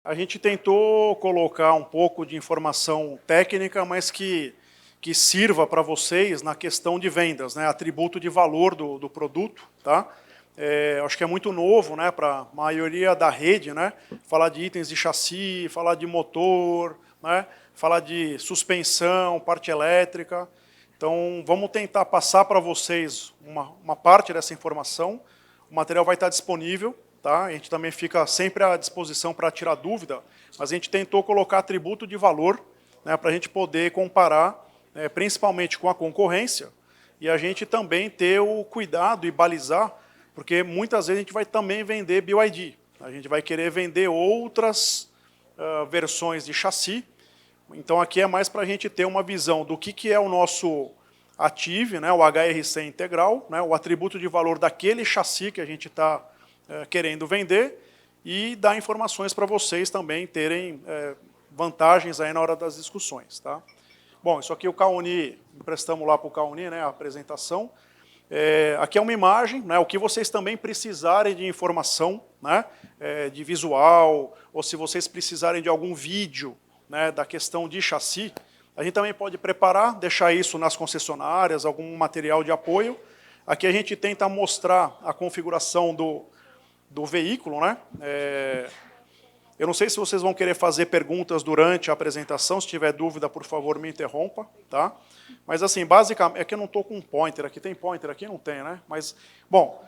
A gente tentou colocar um pouco de informação técnica, mas que sirva para vocês na questão de vendas, né? Atributo de valor do produto, tá? Acho que é muito novo, né, para a maioria da rede, né? Falar de itens de chassi, falar de motor, né? Falar de suspensão, parte elétrica. Então, vamos tentar passar para vocês uma parte dessa informação. O material vai estar disponível, tá? A gente também fica sempre à disposição para tirar dúvida, mas a gente tentou colocar atributo de valor, né, para a gente poder comparar, principalmente com a concorrência, e a gente também ter o cuidado e balizar, porque muitas vezes a gente vai também vender BYD. A gente vai querer vender outras versões de chassi. Então aqui é mais para a gente ter uma visão do que é o nosso Active, né, o HRC integral, né, o atributo de valor daquele chassi que a gente está querendo vender, e dar informações para vocês também terem vantagens aí na hora das discussões. Tá? Bom, isso aqui o Kauni, emprestamos lá para o Kauni, né, a apresentação. Aqui é uma imagem, né, o que vocês também precisarem de informação, né, de visual, ou se vocês precisarem de algum vídeo, né, da questão de chassi, a gente também pode preparar, deixar isso nas concessionárias, algum material de apoio. Aqui a gente tenta mostrar a configuração do veículo, né? Eu não sei se vocês vão querer fazer perguntas durante a apresentação. Se tiver dúvida, por favor, me interrompa, tá? Mas, assim, basicamente, é que eu não estou com um pointer aqui. Tem pointer aqui? Não tem, né? Mas, bom,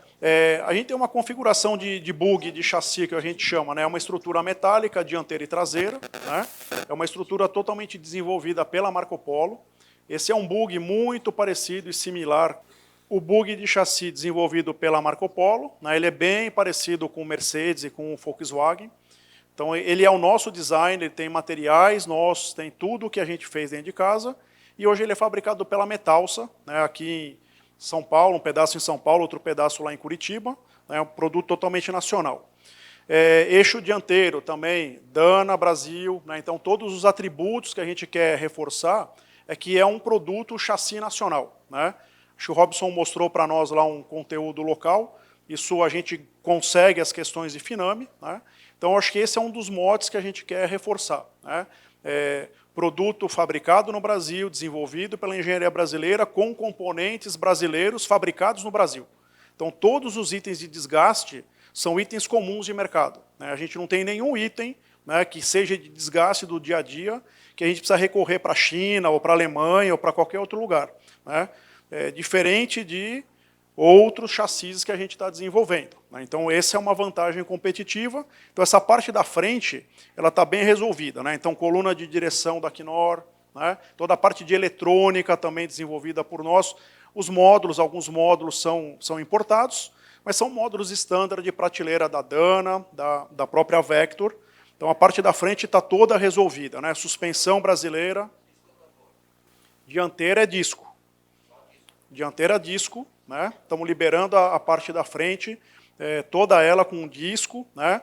a gente tem uma configuração de bug, de chassi, que a gente chama, né? É uma estrutura metálica, dianteira e traseira, né? É uma estrutura totalmente desenvolvida pela Marco Polo. Esse é um bug muito parecido e similar. O bug de chassi desenvolvido pela Marco Polo, né? Ele é bem parecido com o Mercedes e com o Volkswagen. Então, ele é o nosso design, ele tem materiais nossos, tem tudo que a gente fez dentro de casa, e hoje ele é fabricado pela Metalsa, né, aqui em São Paulo, um pedaço em São Paulo, outro pedaço lá em Curitiba, né, é um produto totalmente nacional. Eixo dianteiro também, Dana, Brasil, né, então todos os atributos que a gente quer reforçar é que é um produto chassi nacional. Né? Acho que o Robson mostrou para nós lá um conteúdo local, isso a gente consegue as questões de FINAME, né? Então, acho que esse é um dos motes que a gente quer reforçar. Né? Produto fabricado no Brasil, desenvolvido pela engenharia brasileira, com componentes brasileiros fabricados no Brasil. Então, todos os itens de desgaste são itens comuns de mercado. Né? A gente não tem nenhum item, né, que seja de desgaste do dia a dia, que a gente precisa recorrer para a China, ou para a Alemanha, ou para qualquer outro lugar. Né? Diferente de outros chassis que a gente está desenvolvendo. Né? Então, essa é uma vantagem competitiva. Então, essa parte da frente ela está bem resolvida. Né? Então, coluna de direção da Knorr, né? Toda a parte de eletrônica também desenvolvida por nós. Os módulos, alguns módulos são importados, mas são módulos estándar de prateleira da Dana, da própria Vector. Então, a parte da frente está toda resolvida. Né? Suspensão brasileira. Dianteira é disco. Dianteira é disco. Né? Estamos liberando a parte da frente, toda ela com disco, né?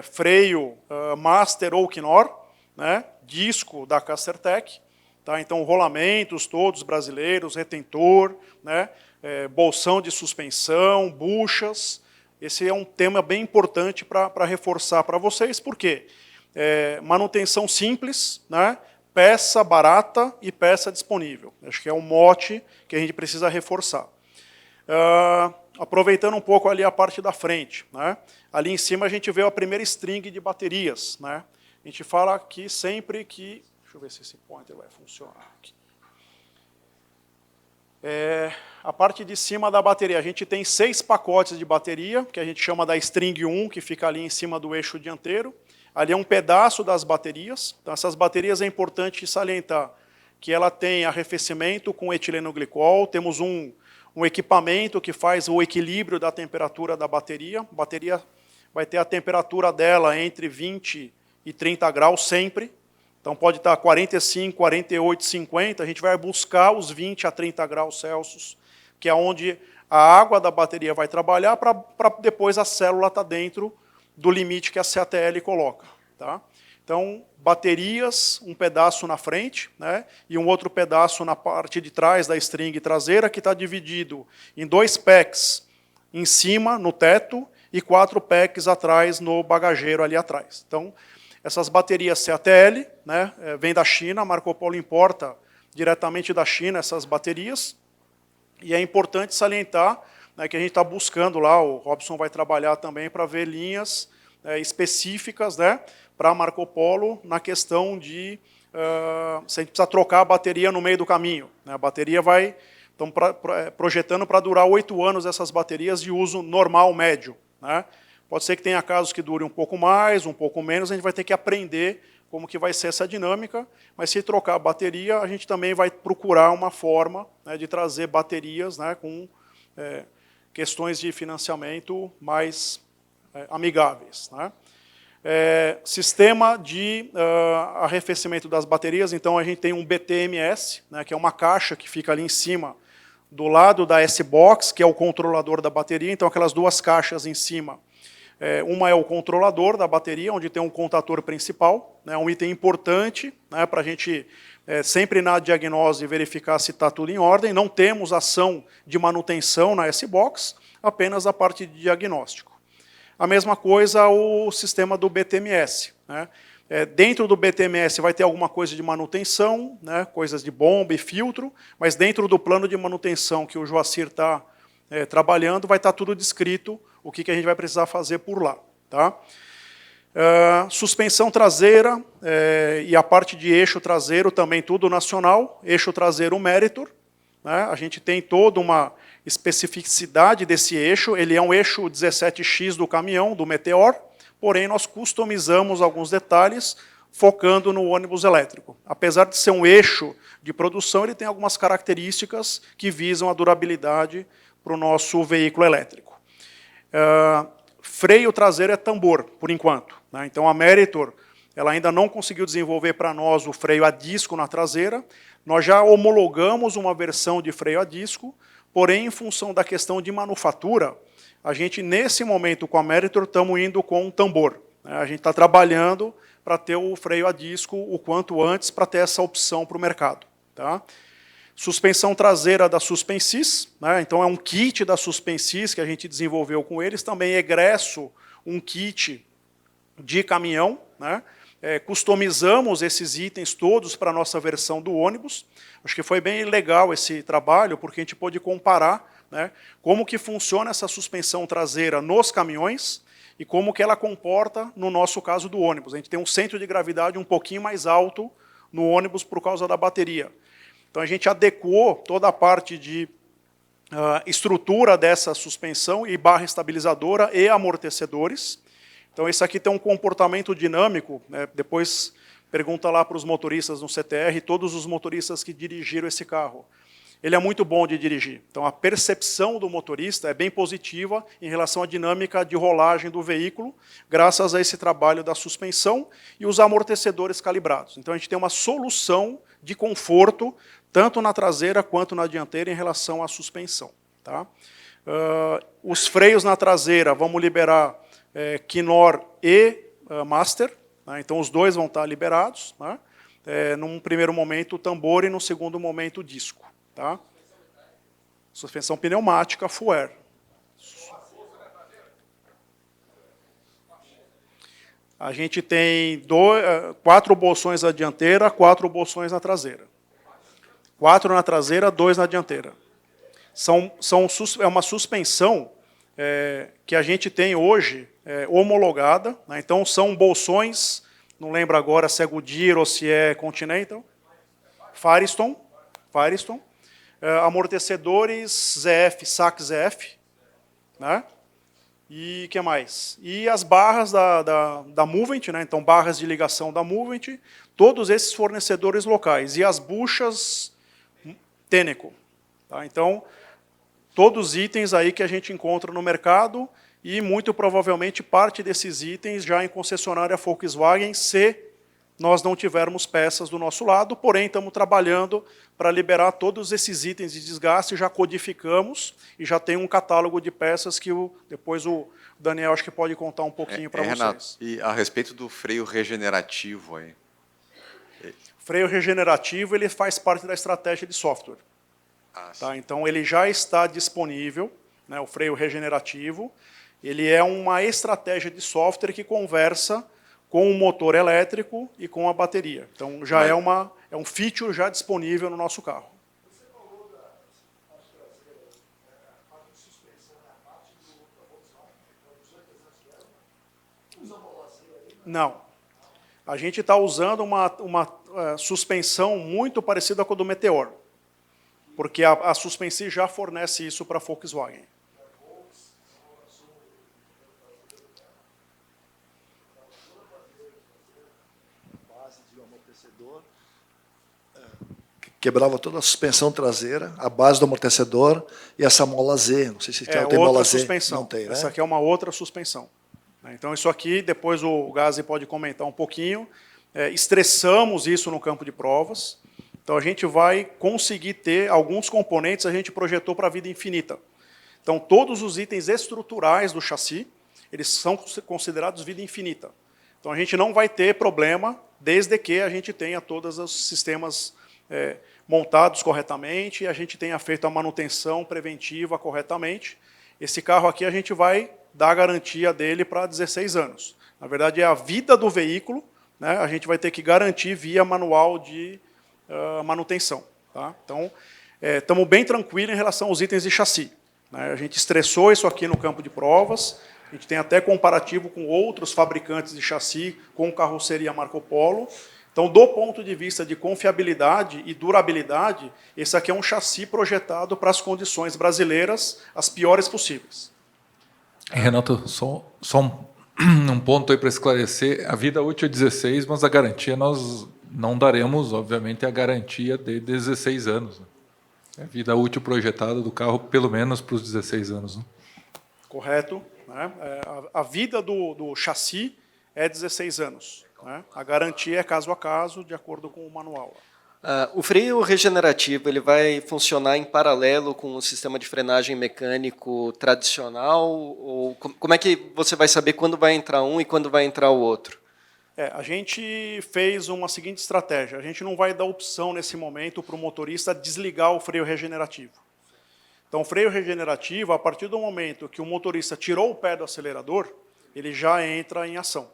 Freio Master ou Knorr, né? Disco da Castertech, tá? Então rolamentos todos brasileiros, retentor, né? Bolsão de suspensão, buchas. Esse é um tema bem importante para reforçar para vocês, porque manutenção simples, né? Peça barata e peça disponível. Acho que é um mote que a gente precisa reforçar. Aproveitando um pouco ali a parte da frente, né? Ali em cima a gente vê a primeira string de baterias, né? A gente fala aqui sempre que... Deixa eu ver se esse pointer vai funcionar aqui. A parte de cima da bateria, a gente tem 6 pacotes de bateria, que a gente chama da string 1, que fica ali em cima do eixo dianteiro. Ali é um pedaço das baterias. Então, essas baterias é importante salientar que ela tem arrefecimento com etilenoglicol, temos um equipamento que faz o equilíbrio da temperatura da bateria. A bateria vai ter a temperatura dela entre 20 e 30 graus sempre. Então pode estar 45, 48, 50. A gente vai buscar os 20 a 30 graus Celsius, que é onde a água da bateria vai trabalhar para depois a célula estar dentro do limite que a CATL coloca. Tá? Então, baterias, um pedaço na frente, né, e um outro pedaço na parte de trás da string traseira, que está dividido em 2 packs em cima, no teto, e 4 packs atrás, no bagageiro ali atrás. Então, Essas baterias CATL, né, vem da China, a Marco Polo importa diretamente da China essas baterias, e é importante salientar, né, que a gente está buscando lá, o Robson vai trabalhar também para ver linhas específicas, né, para a Marco Polo na questão de se a gente precisa trocar a bateria no meio do caminho. Né, a bateria vai, estamos projetando para durar 8 anos essas baterias de uso normal, médio. Né. Pode ser que tenha casos que dure um pouco mais, um pouco menos, a gente vai ter que aprender como que vai ser essa dinâmica, mas se trocar a bateria, a gente também vai procurar uma forma, né, de trazer baterias, né, com questões de financiamento mais amigáveis. Né. Sistema de arrefecimento das baterias, então a gente tem um BTMS, né, que é uma caixa que fica ali em cima, do lado da S-Box, que é o controlador da bateria, então aquelas duas caixas em cima. Uma é o controlador da bateria, onde tem um contator principal, né, um item importante, né, para a gente sempre na diagnose verificar se está tudo em ordem. Não temos ação de manutenção na S-Box, apenas a parte de diagnóstico. A mesma coisa o sistema do BTMS. Né. Dentro do BTMS vai ter alguma coisa de manutenção, né, coisas de bomba e filtro, mas dentro do plano de manutenção que o Joacir está trabalhando, vai estar tudo descrito o que a gente vai precisar fazer por lá. Tá? Suspensão traseira e a parte de eixo traseiro também tudo nacional, eixo traseiro Meritor. Né? A gente tem toda uma especificidade desse eixo, ele é um eixo 17X do caminhão, do Meteor, porém nós customizamos alguns detalhes focando no ônibus elétrico. Apesar de ser um eixo de produção, ele tem algumas características que visam a durabilidade para o nosso veículo elétrico. Freio traseiro é tambor, por enquanto. Né? Então a Meritor ela ainda não conseguiu desenvolver para nós o freio a disco na traseira. Nós já homologamos uma versão de freio a disco, porém, em função da questão de manufatura, a gente, nesse momento, com a Meritor, estamos indo com um tambor. Né? A gente está trabalhando para ter o freio a disco o quanto antes, para ter essa opção para o mercado. Tá? Suspensão traseira da Suspensis, né? Então é um kit da Suspensis que a gente desenvolveu com eles, também egresso um kit de caminhão, né? Customizamos esses itens todos para a nossa versão do ônibus. Acho que foi bem legal esse trabalho, porque a gente pôde comparar, né, como que funciona essa suspensão traseira nos caminhões e como que ela comporta no nosso caso do ônibus. A gente tem um centro de gravidade um pouquinho mais alto no ônibus por causa da bateria. Então a gente adequou toda a parte de estrutura dessa suspensão e barra estabilizadora e amortecedores. Então esse aqui tem um comportamento dinâmico, né? Depois pergunta lá para os motoristas no CTR, todos os motoristas que dirigiram esse carro. Ele é muito bom de dirigir. Então a percepção do motorista é bem positiva em relação à dinâmica de rolagem do veículo, graças a esse trabalho da suspensão e os amortecedores calibrados. Então a gente tem uma solução de conforto, tanto na traseira quanto na dianteira, em relação à suspensão. Tá? Os freios na traseira, vamos liberar Knorr e Master, né? Então os dois vão estar liberados, né? Num primeiro momento o tambor e no segundo momento o disco. Tá? Suspensão pneumática full air. A gente tem 4 bolsões na dianteira, 4 bolsões na traseira. 4 na traseira, 2 na dianteira. É uma suspensão que a gente tem hoje homologada. Né? Então são bolsões, não lembro agora se é Goodyear ou se é Continental, Firestone, amortecedores ZF, SAC ZF, né? E o que mais? E as barras da Movent, né? Então barras de ligação da Movent, todos esses fornecedores locais. E as buchas Tenneco. Tá? Então, todos itens aí que a gente encontra no mercado e muito provavelmente parte desses itens já em concessionária Volkswagen, se nós não tivermos peças do nosso lado, porém estamos trabalhando para liberar todos esses itens de desgaste, já codificamos e já tem um catálogo de peças que depois o Daniel acho que pode contar um pouquinho para vocês. Renato, e a respeito do freio regenerativo aí? Freio regenerativo ele faz parte da estratégia de software. Tá? Então ele já está disponível, né, o freio regenerativo. Ele é uma estratégia de software que conversa com o motor elétrico e com a bateria. Então, já é um feature já disponível no nosso carro. Não. A gente está usando uma suspensão muito parecida com a do Meteor, porque a Suspensys já fornece isso para a Volkswagen. Base de amortecedor. Quebrava toda a suspensão traseira, a base do amortecedor e essa mola Z. Não sei se tem mola Z. Suspensão. Não tem, né? Essa aqui é uma outra suspensão. Então, isso aqui, depois o Gazi pode comentar um pouquinho. Estressamos isso no campo de provas. Então, a gente vai conseguir ter alguns componentes, a gente projetou para a vida infinita. Então, todos os itens estruturais do chassi, eles são considerados vida infinita. Então, a gente não vai ter problema, desde que a gente tenha todos os sistemas montados corretamente e a gente tenha feito a manutenção preventiva corretamente. Esse carro aqui a gente vai dar a garantia dele para 16 anos. Na verdade, é a vida do veículo, né, a gente vai ter que garantir via manual de manutenção. Tá? Então, estamos bem tranquilos em relação aos itens de chassi. Né? A gente estressou isso aqui no campo de provas, a gente tem até comparativo com outros fabricantes de chassi com carroceria Marco Polo. Então, do ponto de vista de confiabilidade e durabilidade, esse aqui é um chassi projetado para as condições brasileiras, as piores possíveis. Renato, só um ponto aí para esclarecer. A vida útil é 16, mas a garantia nós não daremos, obviamente, a garantia de 16 anos. É a vida útil projetada do carro, pelo menos para os 16 anos. Né? Correto. Né? A vida do chassi é 16 anos. Né? A garantia é caso a caso, de acordo com o manual. O freio regenerativo ele vai funcionar em paralelo com o sistema de frenagem mecânico tradicional? Ou como é que você vai saber quando vai entrar um e quando vai entrar o outro? A gente fez uma seguinte estratégia. A gente não vai dar opção nesse momento para o motorista desligar o freio regenerativo. Então, o freio regenerativo, a partir do momento que o motorista tirou o pé do acelerador, ele já entra em ação.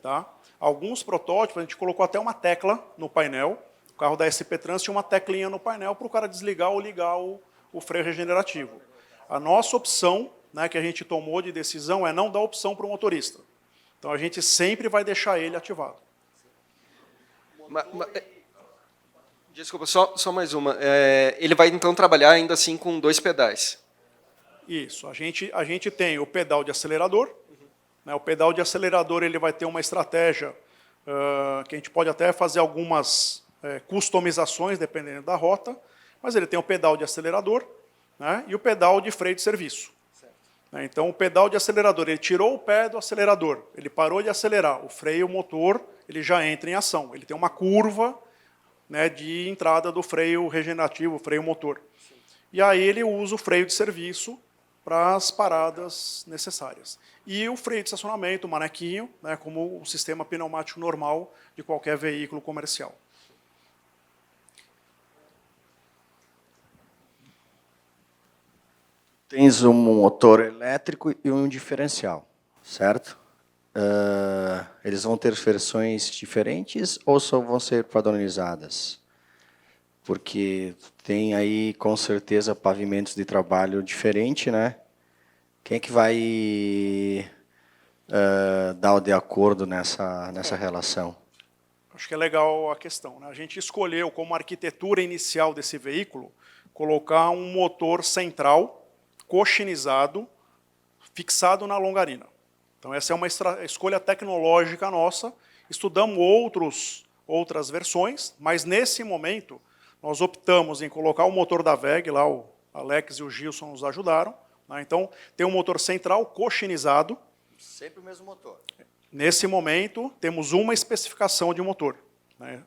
Tá? Alguns protótipos, a gente colocou até uma tecla no painel. O carro da SP Trans tinha uma teclinha no painel para o cara desligar ou ligar o freio regenerativo. A nossa opção, né, que a gente tomou de decisão, é não dar opção para o motorista. Então, a gente sempre vai deixar ele ativado. Desculpa, só mais uma. Ele vai, então, trabalhar ainda assim com 2 pedais? Isso. A gente tem o pedal de acelerador. Né, o pedal de acelerador ele vai ter uma estratégia que a gente pode até fazer algumas customizações, dependendo da rota, mas ele tem o pedal de acelerador, né, e o pedal de freio de serviço. Então, o pedal de acelerador, ele tirou o pé do acelerador, ele parou de acelerar, o freio motor ele já entra em ação. Ele tem uma curva, né, de entrada do freio regenerativo, freio motor. Sim. E aí ele usa o freio de serviço para as paradas necessárias. E o freio de estacionamento, o manequinho, né, como o sistema pneumático normal de qualquer veículo comercial. Tens um motor elétrico e um diferencial, certo? Eles vão ter versões diferentes ou só vão ser padronizadas? Porque tem aí, com certeza, pavimentos de trabalho diferente, né? Quem é que vai dar o de acordo nessa relação? Acho que é legal a questão. Né? A gente escolheu, como arquitetura inicial desse veículo, colocar um motor central, coxinizado, fixado na longarina. Então, essa é uma escolha tecnológica nossa. Estudamos outras versões, mas, nesse momento, nós optamos em colocar o motor da WEG, lá o Alex e o Gilson nos ajudaram. Né? Então, tem um motor central coxinizado. Sempre o mesmo motor. Nesse momento, temos uma especificação de motor. Né?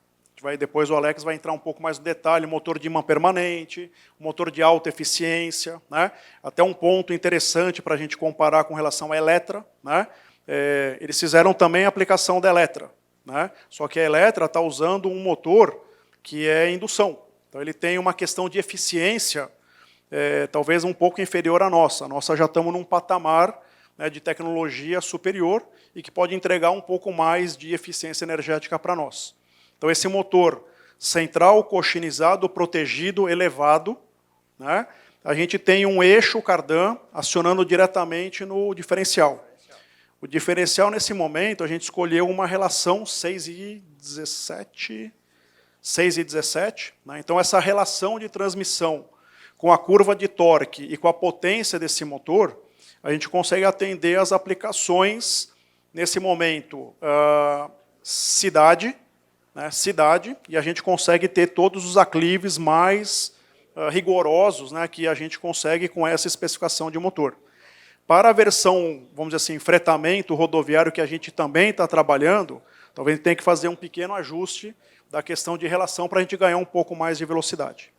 Depois o Alex vai entrar um pouco mais no detalhe, motor de imã permanente, motor de alta eficiência, né? Até um ponto interessante para a gente comparar com relação à Eletra. Né? Eles fizeram também a aplicação da Eletra, né? Só que a Eletra está usando um motor que é indução. Então ele tem uma questão de eficiência talvez um pouco inferior à nossa. A nossa já estamos num patamar né, de tecnologia superior e que pode entregar um pouco mais de eficiência energética para nós. Então, esse motor central, coxinizado, protegido, elevado, né, a gente tem um eixo cardan acionando diretamente no diferencial. O diferencial, nesse momento, a gente escolheu uma relação 6:17, né? Então, essa relação de transmissão com a curva de torque e com a potência desse motor, a gente consegue atender as aplicações, nesse momento, cidade, né? Cidade, e a gente consegue ter todos os aclives mais rigorosos, né, que a gente consegue com essa especificação de motor. Para a versão, vamos dizer assim, fretamento rodoviário, que a gente também está trabalhando, talvez tenha que fazer um pequeno ajuste da questão de relação para a gente ganhar um pouco mais de velocidade.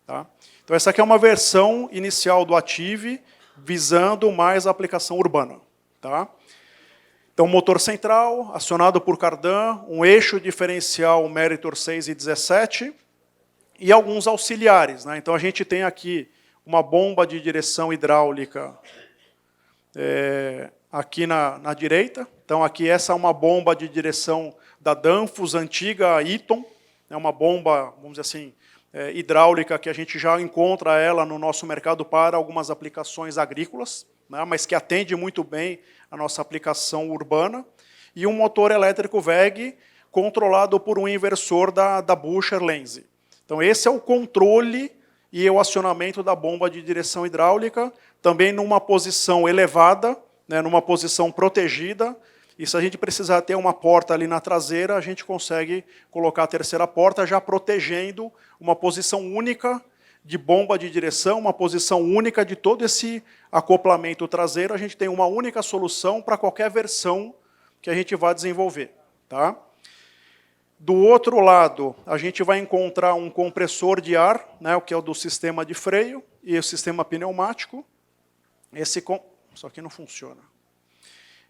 Tá? Então, essa aqui é uma versão inicial do Ative, visando mais a aplicação urbana. Tá? Então, motor central, acionado por cardan, um eixo diferencial Meritor 6:17 e alguns auxiliares. Né? Então, a gente tem aqui uma bomba de direção hidráulica aqui na direita. Então, aqui essa é uma bomba de direção da Danfoss, antiga Eaton, é uma bomba, vamos dizer assim, hidráulica, que a gente já encontra ela no nosso mercado para algumas aplicações agrícolas, né, mas que atende muito bem a nossa aplicação urbana, e um motor elétrico WEG controlado por um inversor da Bucher Lenz. Então, esse é o controle e o acionamento da bomba de direção hidráulica, também numa posição elevada, né, numa posição protegida, e se a gente precisar ter uma porta ali na traseira, a gente consegue colocar a terceira porta, já protegendo uma posição única de bomba de direção, uma posição única de todo esse acoplamento traseiro. A gente tem uma única solução para qualquer versão que a gente vá desenvolver. Tá? Do outro lado, a gente vai encontrar um compressor de ar, né, o que é o do sistema de freio, e o sistema pneumático. Isso aqui não funciona.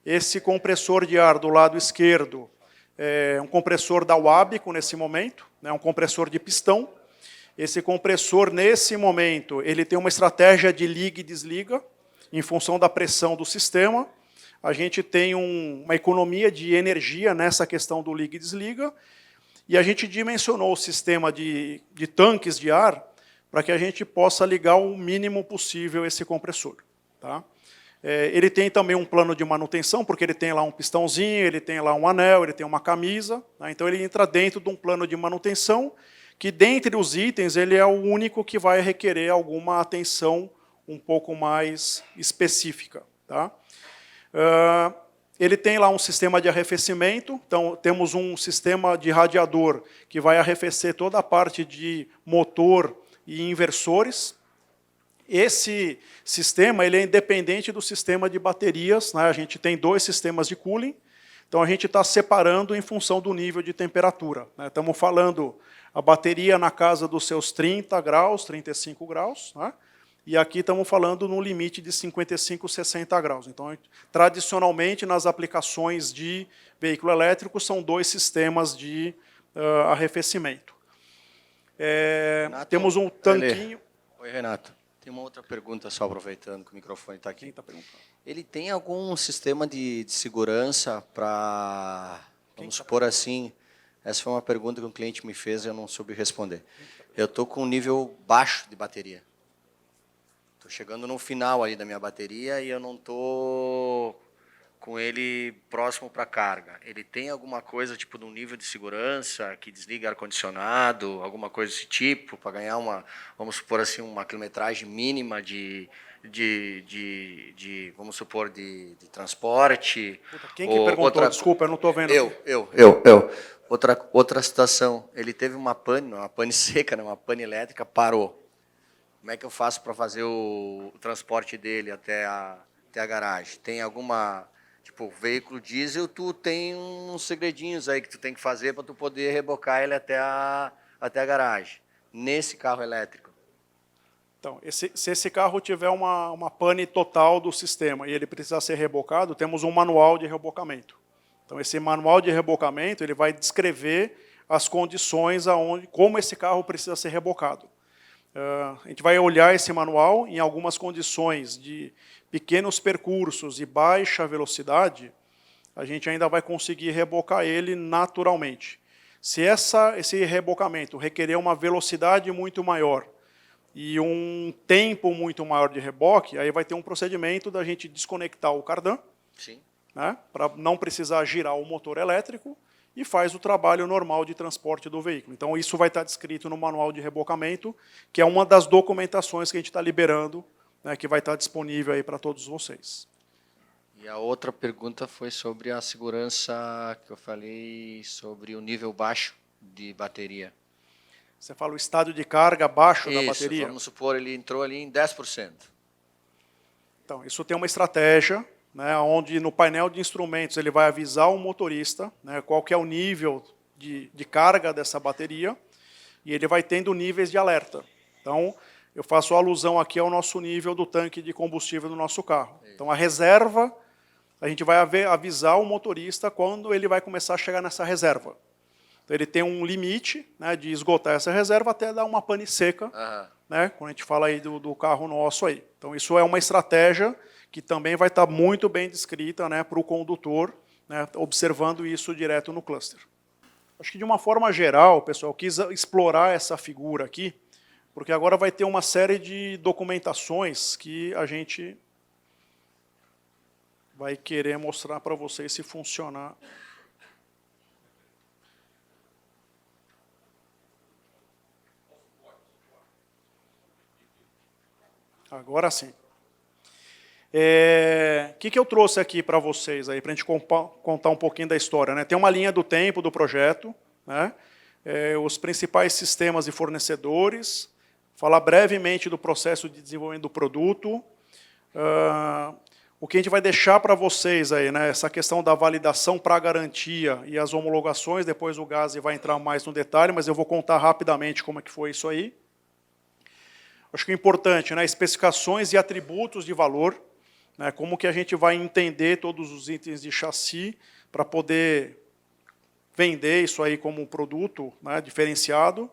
Esse compressor de ar do lado esquerdo é um compressor da Wabico nesse momento, né, um compressor de pistão. Esse compressor, nesse momento, ele tem uma estratégia de liga e desliga, em função da pressão do sistema. A gente tem uma economia de energia nessa questão do liga e desliga, e a gente dimensionou o sistema de tanques de ar para que a gente possa ligar o mínimo possível esse compressor. Tá? Ele tem também um plano de manutenção, porque ele tem lá um pistãozinho, ele tem lá um anel, ele tem uma camisa, né? Então ele entra dentro de um plano de manutenção, que dentre os itens ele é o único que vai requerer alguma atenção um pouco mais específica. Tá? Ele tem lá um sistema de arrefecimento, então temos um sistema de radiador que vai arrefecer toda a parte de motor e inversores. Esse sistema ele é independente do sistema de baterias, né? A gente tem 2 sistemas de cooling, então a gente está separando em função do nível de temperatura. Né? Estamos falando a bateria na casa dos seus 30 graus, 35 graus, né? E aqui estamos falando no limite de 55, 60 graus. Então, tradicionalmente, nas aplicações de veículo elétrico, são 2 sistemas de arrefecimento. Renato, temos um tanquinho... Oi, Renato. Tem uma outra pergunta, só aproveitando que o microfone está aqui. Quem está perguntando? Ele tem algum sistema de segurança para, vamos supor assim, essa foi uma pergunta que um cliente me fez e eu não soube responder. Eu estou com um nível baixo de bateria. Estou chegando no final ali da minha bateria e eu não estou com ele próximo para carga. Ele tem alguma coisa tipo de um nível de segurança que desliga ar-condicionado, alguma coisa desse tipo, para ganhar uma, vamos supor assim, uma quilometragem mínima vamos supor, de transporte. Puta, quem que perguntou? Desculpa, eu não estou vendo. Eu. Outra situação, ele teve uma pane seca, né, uma pane elétrica, parou. Como é que eu faço para fazer o transporte dele até a garagem? Tem alguma... Tipo, veículo diesel, tu tem uns segredinhos aí que tu tem que fazer para tu poder rebocar ele até a garagem. Nesse carro elétrico. Então, se esse carro tiver uma pane total do sistema e ele precisar ser rebocado, temos um manual de rebocamento. Então, esse manual de rebocamento ele vai descrever as condições como esse carro precisa ser rebocado. A gente vai olhar esse manual em algumas condições de pequenos percursos e baixa velocidade, a gente ainda vai conseguir rebocar ele naturalmente. Se esse rebocamento requerer uma velocidade muito maior e um tempo muito maior de reboque, aí vai ter um procedimento da gente desconectar o cardan, né, para não precisar girar o motor elétrico, e faz o trabalho normal de transporte do veículo. Então, isso vai estar descrito no manual de rebocamento, que é uma das documentações que a gente está liberando, né, que vai estar disponível aí para todos vocês. E a outra pergunta foi sobre a segurança, que eu falei sobre o nível baixo de bateria. Você fala o estado de carga baixo da Isso, bateria? vamos supor, ele entrou ali em 10%. Então, isso tem uma estratégia, né, onde no painel de instrumentos ele vai avisar o motorista, né, qual que é o nível de carga dessa bateria, e ele vai tendo níveis de alerta. Então, eu faço alusão aqui ao nosso nível do tanque de combustível do nosso carro. Então, a reserva, a gente vai avisar o motorista quando ele vai começar a chegar nessa reserva. Então, ele tem um limite, né, de esgotar essa reserva até dar uma pane seca, né, quando a gente fala aí do carro nosso aí. Então, isso é uma estratégia que também vai estar muito bem descrita, né, para o condutor, né, observando isso direto no cluster. Acho que, de uma forma geral, pessoal, quis explorar essa figura aqui, porque agora vai ter uma série de documentações que a gente vai querer mostrar para vocês se funcionar. Agora sim. O que eu trouxe aqui para vocês, para a gente contar um pouquinho da história, né? Tem uma linha do tempo do projeto, né? Os principais sistemas e fornecedores, falar brevemente do processo de desenvolvimento do produto, o que a gente vai deixar para vocês, aí, né? Essa questão da validação para a garantia e as homologações, depois o Gazi vai entrar mais no detalhe, mas eu vou contar rapidamente como é que foi isso aí. Acho que é importante, né? Especificações e atributos de valor, né, como que a gente vai entender todos os itens de chassi para poder vender isso aí como um produto, né, diferenciado.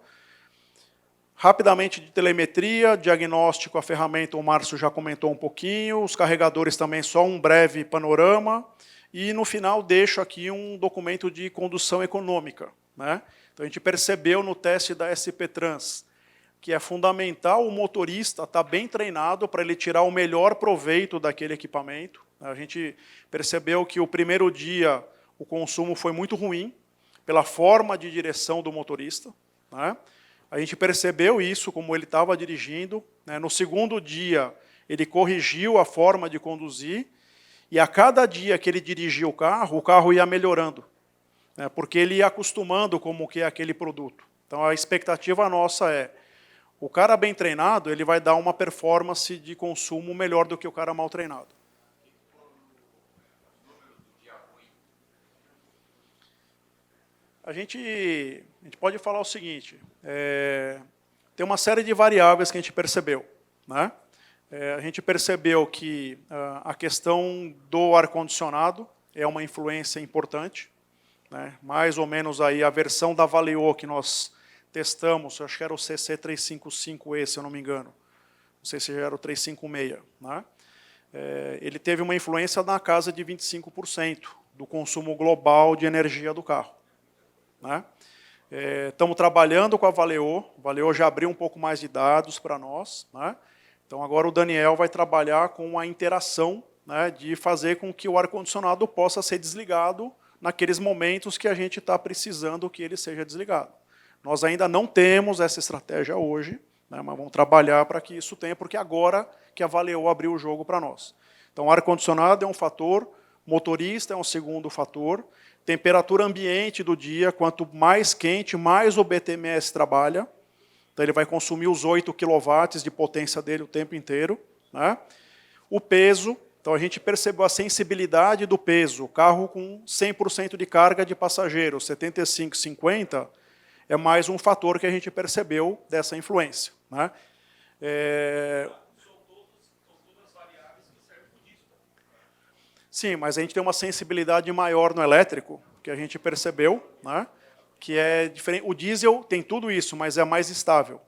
Rapidamente de telemetria, diagnóstico, a ferramenta o Márcio já comentou um pouquinho, os carregadores também só um breve panorama, e no final deixo aqui um documento de condução econômica, né? Então a gente percebeu no teste da SP Trans que é fundamental o motorista estar bem treinado para ele tirar o melhor proveito daquele equipamento. A gente percebeu que o primeiro dia o consumo foi muito ruim, pela forma de direção do motorista, né? A gente percebeu isso como ele estava dirigindo, né? No segundo dia, ele corrigiu a forma de conduzir, e a cada dia que ele dirigia o carro ia melhorando, né? Porque ele ia acostumando como que é aquele produto. Então, a expectativa nossa é, o cara bem treinado, ele vai dar uma performance de consumo melhor do que o cara mal treinado. A gente pode falar o seguinte, tem uma série de variáveis que a gente percebeu, né? A gente percebeu que a questão do ar-condicionado é uma influência importante, né? Mais ou menos aí a versão da Valeo que nós testamos, acho que era o CC355E, se eu não me engano. Não sei se já era o 356. Né? Ele teve uma influência na casa de 25% do consumo global de energia do carro. Né? Estamos trabalhando com a Valeo já abriu um pouco mais de dados para nós. Né? Então, agora o Daniel vai trabalhar com a interação, né, de fazer com que o ar-condicionado possa ser desligado naqueles momentos que a gente está precisando que ele seja desligado. Nós ainda não temos essa estratégia hoje, né, mas vamos trabalhar para que isso tenha, porque agora que a Valeo abriu o jogo para nós. Então, ar-condicionado é um fator, motorista é um segundo fator, temperatura ambiente do dia, quanto mais quente, mais o BTMS trabalha. Então, ele vai consumir os 8 kW de potência dele o tempo inteiro. Né? O peso, então a gente percebeu a sensibilidade do peso. O carro com 100% de carga de passageiro, 75, 50, é mais um fator que a gente percebeu dessa influência. Né? Sim, mas a gente tem uma sensibilidade maior no elétrico, que a gente percebeu, né? Que é diferente. O diesel tem tudo isso, mas é mais estável.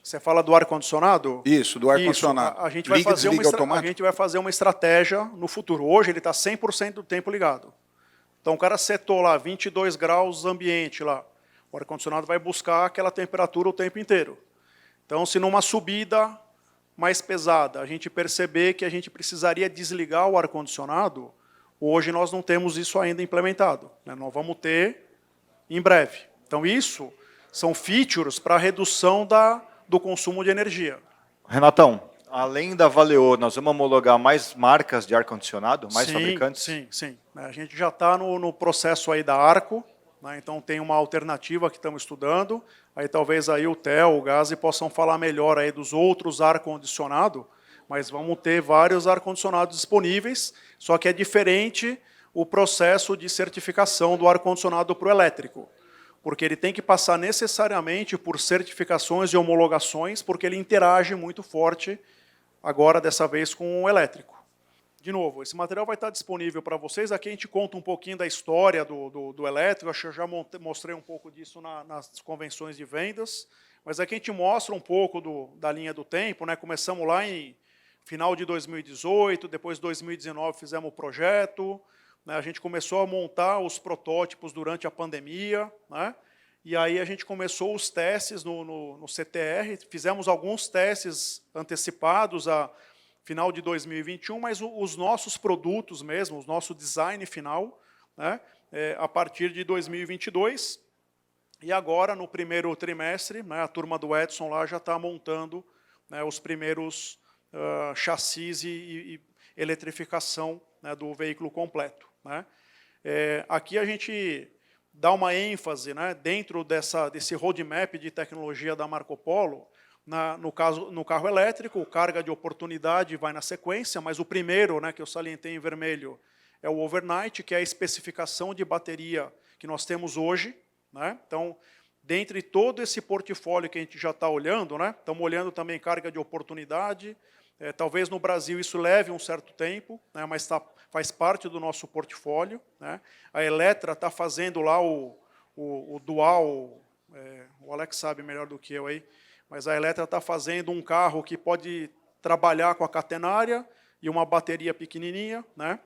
Você fala do ar-condicionado? Isso, do ar-condicionado. A gente vai Liga e fazer desliga automático? a gente vai fazer uma estratégia no futuro. Hoje ele está 100% do tempo ligado. Então o cara setou lá 22 graus ambiente lá. O ar-condicionado vai buscar aquela temperatura o tempo inteiro. Então, se numa subida mais pesada a gente perceber que a gente precisaria desligar o ar-condicionado, hoje nós não temos isso ainda implementado, né? Nós vamos ter em breve. Então, isso são features para redução do consumo de energia. Renatão, além da Valeo, nós vamos homologar mais marcas de ar-condicionado, mais sim, fabricantes? Sim. A gente já está no processo aí da Arco, né? Então tem uma alternativa que estamos estudando. Aí talvez aí o Theo, o Gazi possam falar melhor aí dos outros ar-condicionado, mas vamos ter vários ar-condicionados disponíveis, só que é diferente o processo de certificação do ar-condicionado para o elétrico, porque ele tem que passar necessariamente por certificações e homologações, porque ele interage muito forte agora, dessa vez, com o elétrico. De novo, esse material vai estar disponível para vocês. Aqui a gente conta um pouquinho da história do elétrico. Acho que eu já mostrei um pouco disso nas convenções de vendas. Mas aqui a gente mostra um pouco da linha do tempo, né? Começamos lá em final de 2018, depois de 2019 fizemos o projeto, né? A gente começou a montar os protótipos durante a pandemia, né? E aí a gente começou os testes no CTR, fizemos alguns testes antecipados a final de 2021, mas os nossos produtos mesmo, o nosso design final, né, a partir de 2022. E agora, no primeiro trimestre, né, a turma do Edson lá já está montando, né, os primeiros chassis e eletrificação, né, do veículo completo, né. Aqui a gente dá uma ênfase, né, dentro desse roadmap de tecnologia da Marco Polo. No carro elétrico, o carga de oportunidade vai na sequência, mas o primeiro, né, que eu salientei em vermelho, é o overnight, que é a especificação de bateria que nós temos hoje, né? Então, dentre todo esse portfólio que a gente já está olhando, né, estamos olhando também carga de oportunidade. Talvez no Brasil isso leve um certo tempo, né, mas faz parte do nosso portfólio, né? A Eletra está fazendo lá o dual, o Alex sabe melhor do que eu aí, mas a Eletra está fazendo um carro que pode trabalhar com a catenária e uma bateria pequenininha, né?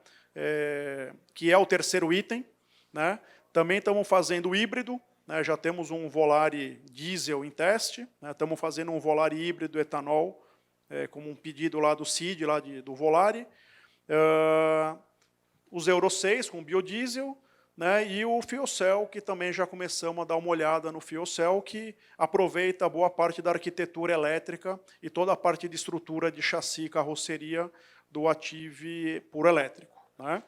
Que é o terceiro item, né? Também estamos fazendo híbrido, né? Já temos um Volare diesel em teste, né? Estamos fazendo um Volare híbrido etanol, como um pedido lá do CID, lá do Volare. Os Euro 6 com biodiesel, né, e o Fuel Cell, que também já começamos a dar uma olhada no Fuel Cell, que aproveita boa parte da arquitetura elétrica e toda a parte de estrutura de chassi e carroceria do Active puro elétrico, né.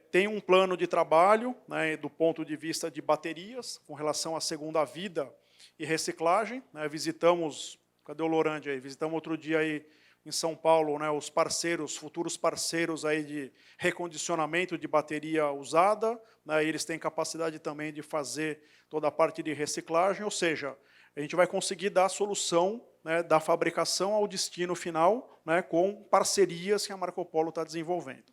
Tem um plano de trabalho, né, do ponto de vista de baterias, com relação à segunda vida e reciclagem, né. Visitamos, cadê o Lorande aí? Visitamos outro dia aí em São Paulo, né, os parceiros, futuros parceiros aí de recondicionamento de bateria usada, né, eles têm capacidade também de fazer toda a parte de reciclagem, ou seja, a gente vai conseguir dar a solução, né, da fabricação ao destino final, né, com parcerias que a Marco Polo está desenvolvendo.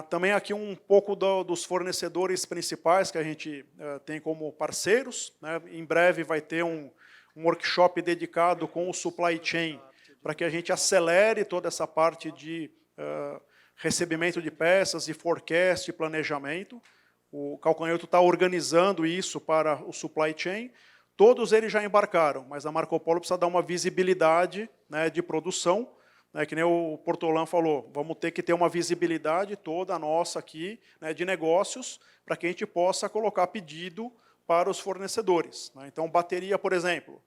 Também aqui um pouco dos fornecedores principais que a gente tem como parceiros, né. Em breve vai ter um workshop dedicado com o supply chain, para que a gente acelere toda essa parte de recebimento de peças e forecast e planejamento. O Calcanhoto está organizando isso para o supply chain. Todos eles já embarcaram, mas a Marco Polo precisa dar uma visibilidade, né, de produção, né, que nem o Portolan falou, vamos ter que ter uma visibilidade toda nossa aqui, né, de negócios, para que a gente possa colocar pedido para os fornecedores, né? Então, bateria, por exemplo.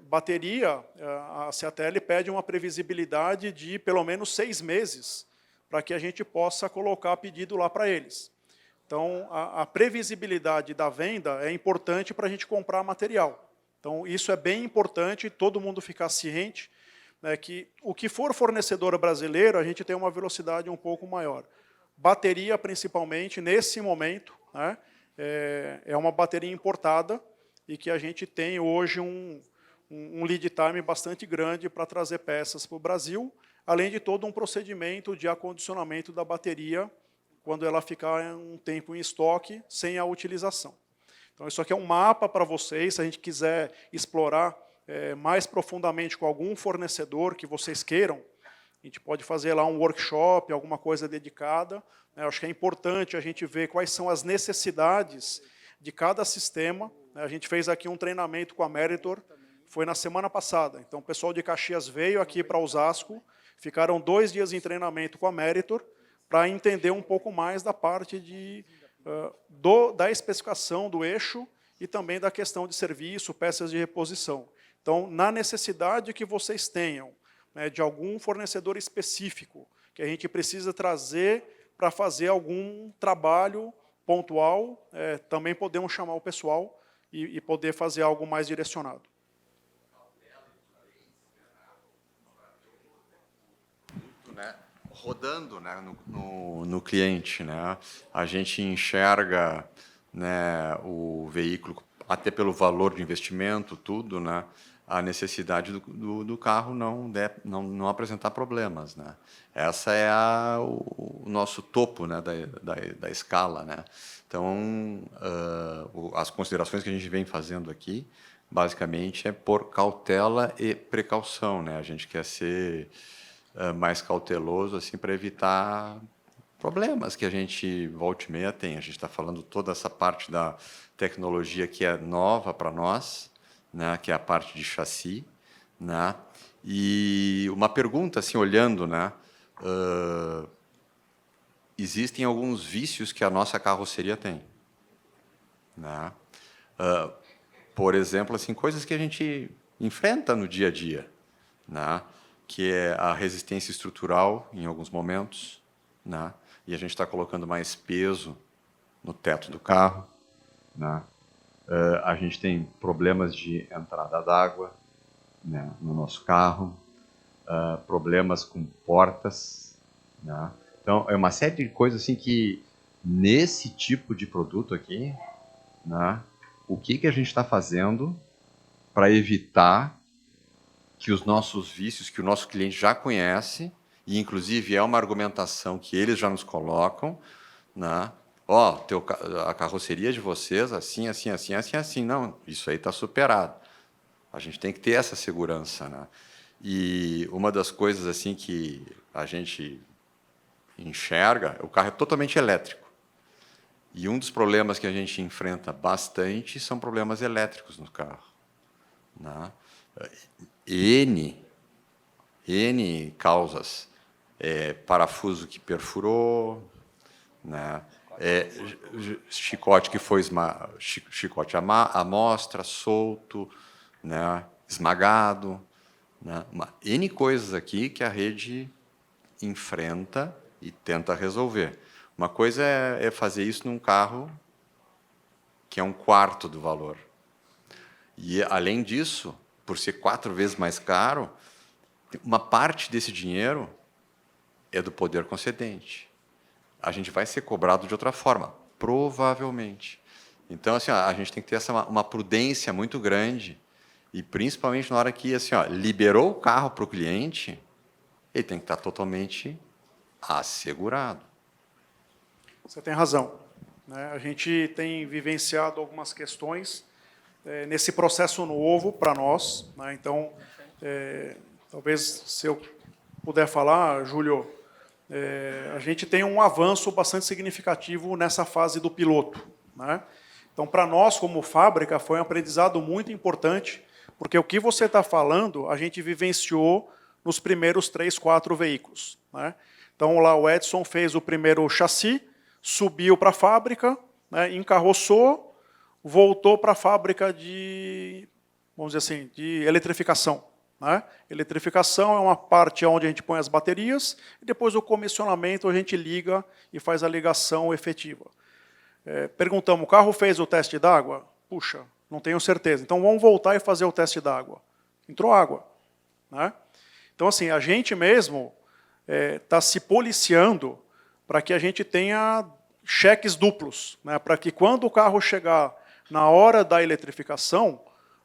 Bateria, a CATL pede uma previsibilidade de pelo menos 6 meses, para que a gente possa colocar pedido lá para eles. Então, a previsibilidade da venda é importante para a gente comprar material. Então, isso é bem importante, todo mundo ficar ciente, né, que o que for fornecedor brasileiro, a gente tem uma velocidade um pouco maior. Bateria, principalmente, nesse momento, né, é uma bateria importada e que a gente tem hoje um lead time bastante grande para trazer peças para o Brasil, além de todo um procedimento de acondicionamento da bateria quando ela ficar um tempo em estoque sem a utilização. Então, isso aqui é um mapa para vocês, se a gente quiser explorar mais profundamente com algum fornecedor que vocês queiram, a gente pode fazer lá um workshop, alguma coisa dedicada. Eu acho que é importante a gente ver quais são as necessidades de cada sistema. A gente fez aqui um treinamento com a Meritor, foi na semana passada. Então, o pessoal de Caxias veio aqui para Osasco, ficaram 2 dias em treinamento com a Meritor, para entender um pouco mais da parte da especificação do eixo e também da questão de serviço, peças de reposição. Então, na necessidade que vocês tenham, né, de algum fornecedor específico, que a gente precisa trazer para fazer algum trabalho pontual, também podemos chamar o pessoal e poder fazer algo mais direcionado. Né, rodando, né, no cliente, né, a gente enxerga, né, o veículo, até pelo valor de investimento, tudo, né, a necessidade do carro não apresentar problemas, né. Essa é o nosso topo, né, da escala, né. Então, as considerações que a gente vem fazendo aqui, basicamente, é por cautela e precaução, né. A gente quer ser mais cauteloso, assim, para evitar problemas que a gente, volta e meia, tem. A gente está falando toda essa parte da tecnologia que é nova para nós, né, que é a parte de chassi, né, e uma pergunta, assim, olhando, né, existem alguns vícios que a nossa carroceria tem, né, por exemplo, assim, coisas que a gente enfrenta no dia a dia, né, que é a resistência estrutural em alguns momentos, né? E a gente está colocando mais peso no teto do carro, né? A gente tem problemas de entrada d'água, né, no nosso carro, problemas com portas, né? Então, é uma série de coisas assim que, nesse tipo de produto aqui, né, o que a gente está fazendo para evitar que os nossos vícios, que o nosso cliente já conhece, e inclusive é uma argumentação que eles já nos colocam, né? Ó, a carroceria de vocês, assim, assim, assim, assim, assim. Não, isso aí está superado. A gente tem que ter essa segurança, né? E uma das coisas assim que a gente enxerga, o carro é totalmente elétrico. E um dos problemas que a gente enfrenta bastante são problemas elétricos no carro, né? N causas, parafuso que perfurou, né, chicote que foi chicote amostra, solto, né, esmagado, né, N coisas aqui que a rede enfrenta e tenta resolver. Uma coisa é fazer isso num carro que é 1/4 do valor. E, além disso, por ser 4 vezes mais caro, uma parte desse dinheiro é do poder concedente. A gente vai ser cobrado de outra forma, provavelmente. Então, assim, a gente tem que ter uma prudência muito grande, e principalmente na hora que, assim, liberou o carro para o cliente, ele tem que estar totalmente assegurado. Você tem razão, né? A gente tem vivenciado algumas questões nesse processo novo para nós, né? Então, talvez, se eu puder falar, Júlio, a gente tem um avanço bastante significativo nessa fase do piloto, né? Então, para nós, como fábrica, foi um aprendizado muito importante, porque o que você está falando, a gente vivenciou nos primeiros 3, 4 veículos, né? Então, lá o Edson fez o primeiro chassi, subiu para a fábrica, né, encarroçou, voltou para a fábrica de, vamos dizer assim, de eletrificação, né? Eletrificação é uma parte onde a gente põe as baterias, e depois o comissionamento a gente liga e faz a ligação efetiva. Perguntamos, o carro fez o teste d'água? Puxa, não tenho certeza. Então vamos voltar e fazer o teste d'água. Entrou água, né? Então, assim, a gente mesmo está se policiando para que a gente tenha cheques duplos, né? Para que quando o carro chegar na hora da eletrificação,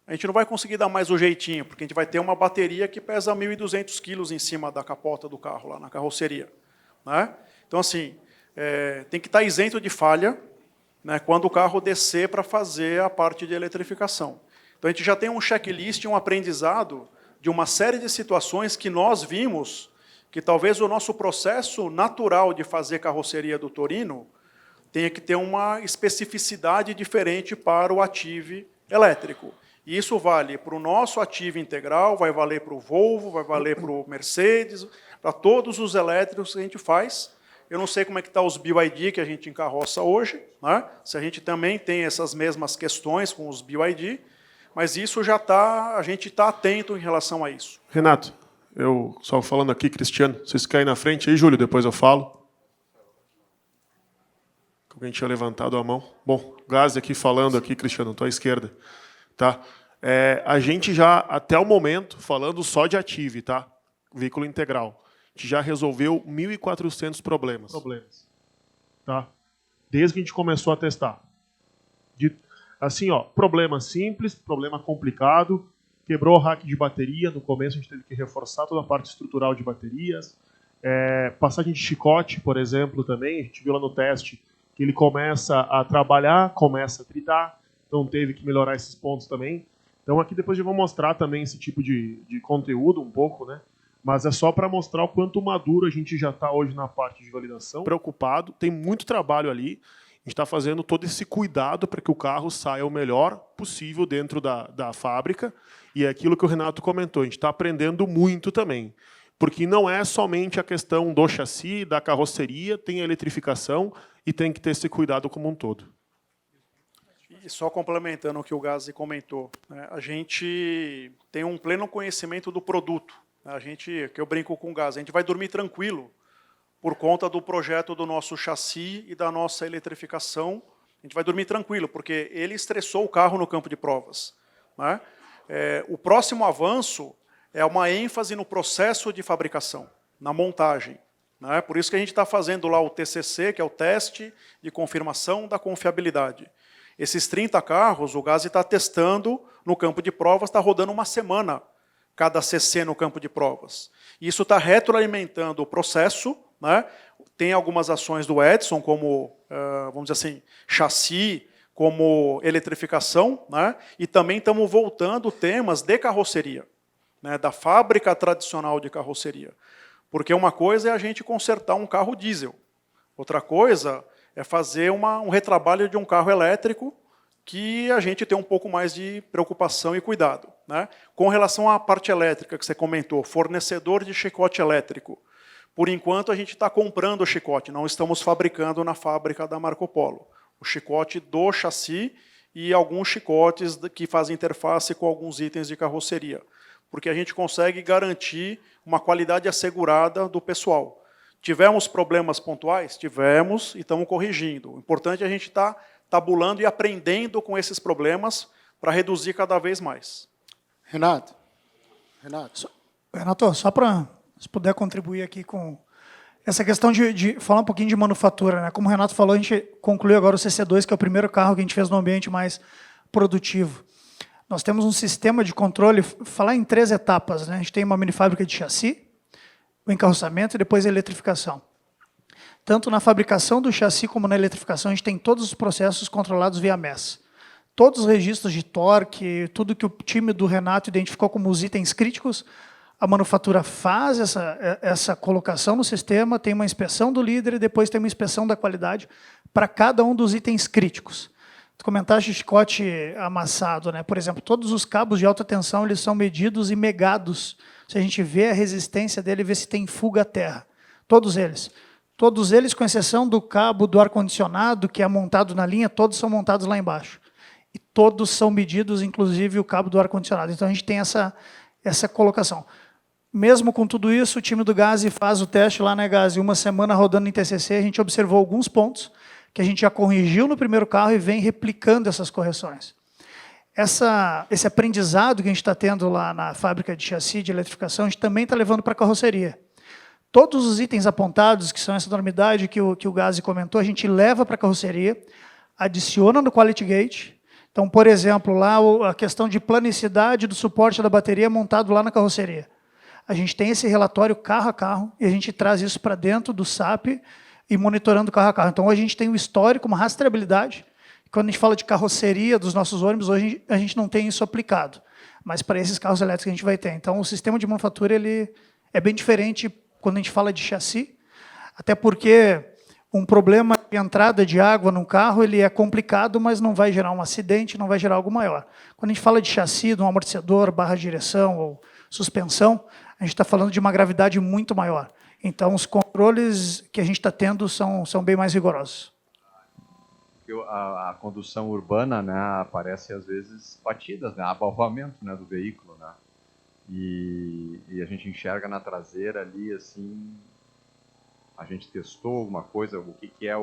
a gente não vai conseguir dar mais o jeitinho, porque a gente vai ter uma bateria que pesa 1.200 quilos em cima da capota do carro, lá na carroceria, né? Então, assim, tem que estar isento de falha, né, quando o carro descer para fazer a parte de eletrificação. Então, a gente já tem um checklist, um aprendizado de uma série de situações que nós vimos que talvez o nosso processo natural de fazer carroceria do Torino tenha que ter uma especificidade diferente para o Active elétrico. E isso vale para o nosso Active integral, vai valer para o Volvo, vai valer para o Mercedes, para todos os elétricos que a gente faz. Eu não sei como é que está os BYD que a gente encarroça hoje, né? Se a gente também tem essas mesmas questões com os BYD, mas isso já está, a gente está atento em relação a isso. Renato, eu só falando aqui, Cristiano, vocês caem na frente aí, Júlio, depois eu falo. Alguém tinha levantado a mão. Bom, Gazi aqui falando aqui, Cristiano, estou à esquerda. Tá? A gente já, até o momento, falando só de Active, tá? Veículo integral, a gente já resolveu 1.400 problemas. Tá? Desde que a gente começou a testar. Assim, ó, problema simples, problema complicado, quebrou o rack de bateria, no começo a gente teve que reforçar toda a parte estrutural de baterias, passagem de chicote, por exemplo, também, a gente viu lá no teste, que ele começa a trabalhar, começa a tritar, então teve que melhorar esses pontos também. Então aqui depois eu vou mostrar também esse tipo de conteúdo um pouco, né? Mas é só para mostrar o quanto maduro a gente já está hoje na parte de validação. Preocupado, tem muito trabalho ali, a gente está fazendo todo esse cuidado para que o carro saia o melhor possível dentro da fábrica, e é aquilo que o Renato comentou, a gente está aprendendo muito também. Porque não é somente a questão do chassi, da carroceria, tem a eletrificação e tem que ter esse cuidado como um todo. E só complementando o que o Gazi comentou, né, a gente tem um pleno conhecimento do produto. A gente, que eu brinco com o Gazi, a gente vai dormir tranquilo por conta do projeto do nosso chassi e da nossa eletrificação. A gente vai dormir tranquilo, porque ele estressou o carro no campo de provas. Né? O próximo avanço é uma ênfase no processo de fabricação, na montagem. Né? Por isso que a gente está fazendo lá o TCC, que é o teste de confirmação da confiabilidade. Esses 30 carros, o Gazi está testando no campo de provas, está rodando uma semana cada CC no campo de provas. Isso está retroalimentando o processo. Né? Tem algumas ações do Edson, como, vamos dizer assim, chassi, como eletrificação, né? E também estamos voltando temas de carroceria, né? Da fábrica tradicional de carroceria. Porque uma coisa é a gente consertar um carro diesel, outra coisa é fazer um retrabalho de um carro elétrico que a gente tem um pouco mais de preocupação e cuidado. Né? Com relação à parte elétrica que você comentou, fornecedor de chicote elétrico, por enquanto a gente está comprando o chicote, não estamos fabricando na fábrica da Marco Polo. O chicote do chassi e alguns chicotes que fazem interface com alguns itens de carroceria, porque a gente consegue garantir uma qualidade assegurada do pessoal. Tivemos problemas pontuais? Tivemos e estamos corrigindo. O importante é a gente estar tabulando e aprendendo com esses problemas para reduzir cada vez mais. Renato, só para se puder contribuir aqui com essa questão de falar um pouquinho de manufatura, né? Como o Renato falou, a gente concluiu agora o CC2, que é o primeiro carro que a gente fez no ambiente mais produtivo. Nós temos um sistema de controle, falar em 3 etapas, né? A gente tem uma mini fábrica de chassi, o encarroçamento e depois a eletrificação. Tanto na fabricação do chassi como na eletrificação, a gente tem todos os processos controlados via MES. Todos os registros de torque, tudo que o time do Renato identificou como os itens críticos, a manufatura faz essa colocação no sistema, tem uma inspeção do líder e depois tem uma inspeção da qualidade para cada um dos itens críticos. Tu comentaste de chicote amassado, né? Por exemplo, todos os cabos de alta tensão eles são medidos e megados. Se a gente vê a resistência dele, vê se tem fuga à terra. Todos eles. Todos eles, com exceção do cabo do ar-condicionado, que é montado na linha, todos são montados lá embaixo. E todos são medidos, inclusive o cabo do ar-condicionado. Então, a gente tem essa colocação. Mesmo com tudo isso, o time do Gazi faz o teste lá, né, Gazi? Uma semana rodando em TCC, a gente observou alguns pontos que a gente já corrigiu no primeiro carro e vem replicando essas correções. Esse aprendizado que a gente está tendo lá na fábrica de chassi, de eletrificação, a gente também está levando para a carroceria. Todos os itens apontados, que são essa enormidade que o Gazi comentou, a gente leva para a carroceria, adiciona no Quality Gate. Então, por exemplo, lá a questão de planicidade do suporte da bateria é montado lá na carroceria. A gente tem esse relatório carro a carro e a gente traz isso para dentro do SAP e monitorando carro a carro. Então, a gente tem um histórico, uma rastreabilidade quando a gente fala de carroceria dos nossos ônibus, hoje a gente não tem isso aplicado. Mas para esses carros elétricos a gente vai ter. Então, o sistema de manufatura ele é bem diferente quando a gente fala de chassi, até porque um problema de entrada de água no carro ele é complicado, mas não vai gerar um acidente, não vai gerar algo maior. Quando a gente fala de chassi, de um amortecedor, barra de direção ou suspensão, a gente está falando de uma gravidade muito maior. Então, os controles que a gente está tendo são bem mais rigorosos. A condução urbana, né, aparece às vezes batidas, né, abafamento, né, do veículo, né, e a gente enxerga na traseira ali, assim, a gente testou alguma coisa, o que é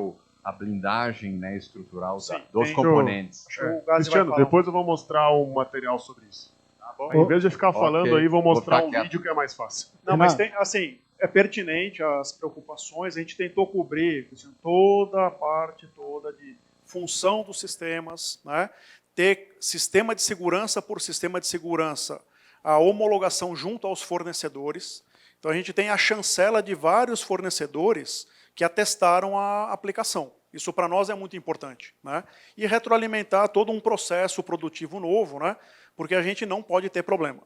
a blindagem, né, estrutural dos componentes. Cristiano, depois eu vou mostrar um material sobre isso. Tá bom. Em vez de ficar falando aí, vou mostrar um quieto. vídeo que é mais fácil. Não, mas tem, assim, é pertinente as preocupações, a gente tentou cobrir, Cristiano, toda a parte toda de função dos sistemas, né? Ter sistema de segurança por sistema de segurança, a homologação junto aos fornecedores. Então a gente tem a chancela de vários fornecedores que atestaram a aplicação. Isso para nós é muito importante, né? E retroalimentar todo um processo produtivo novo, né? Porque a gente não pode ter problema.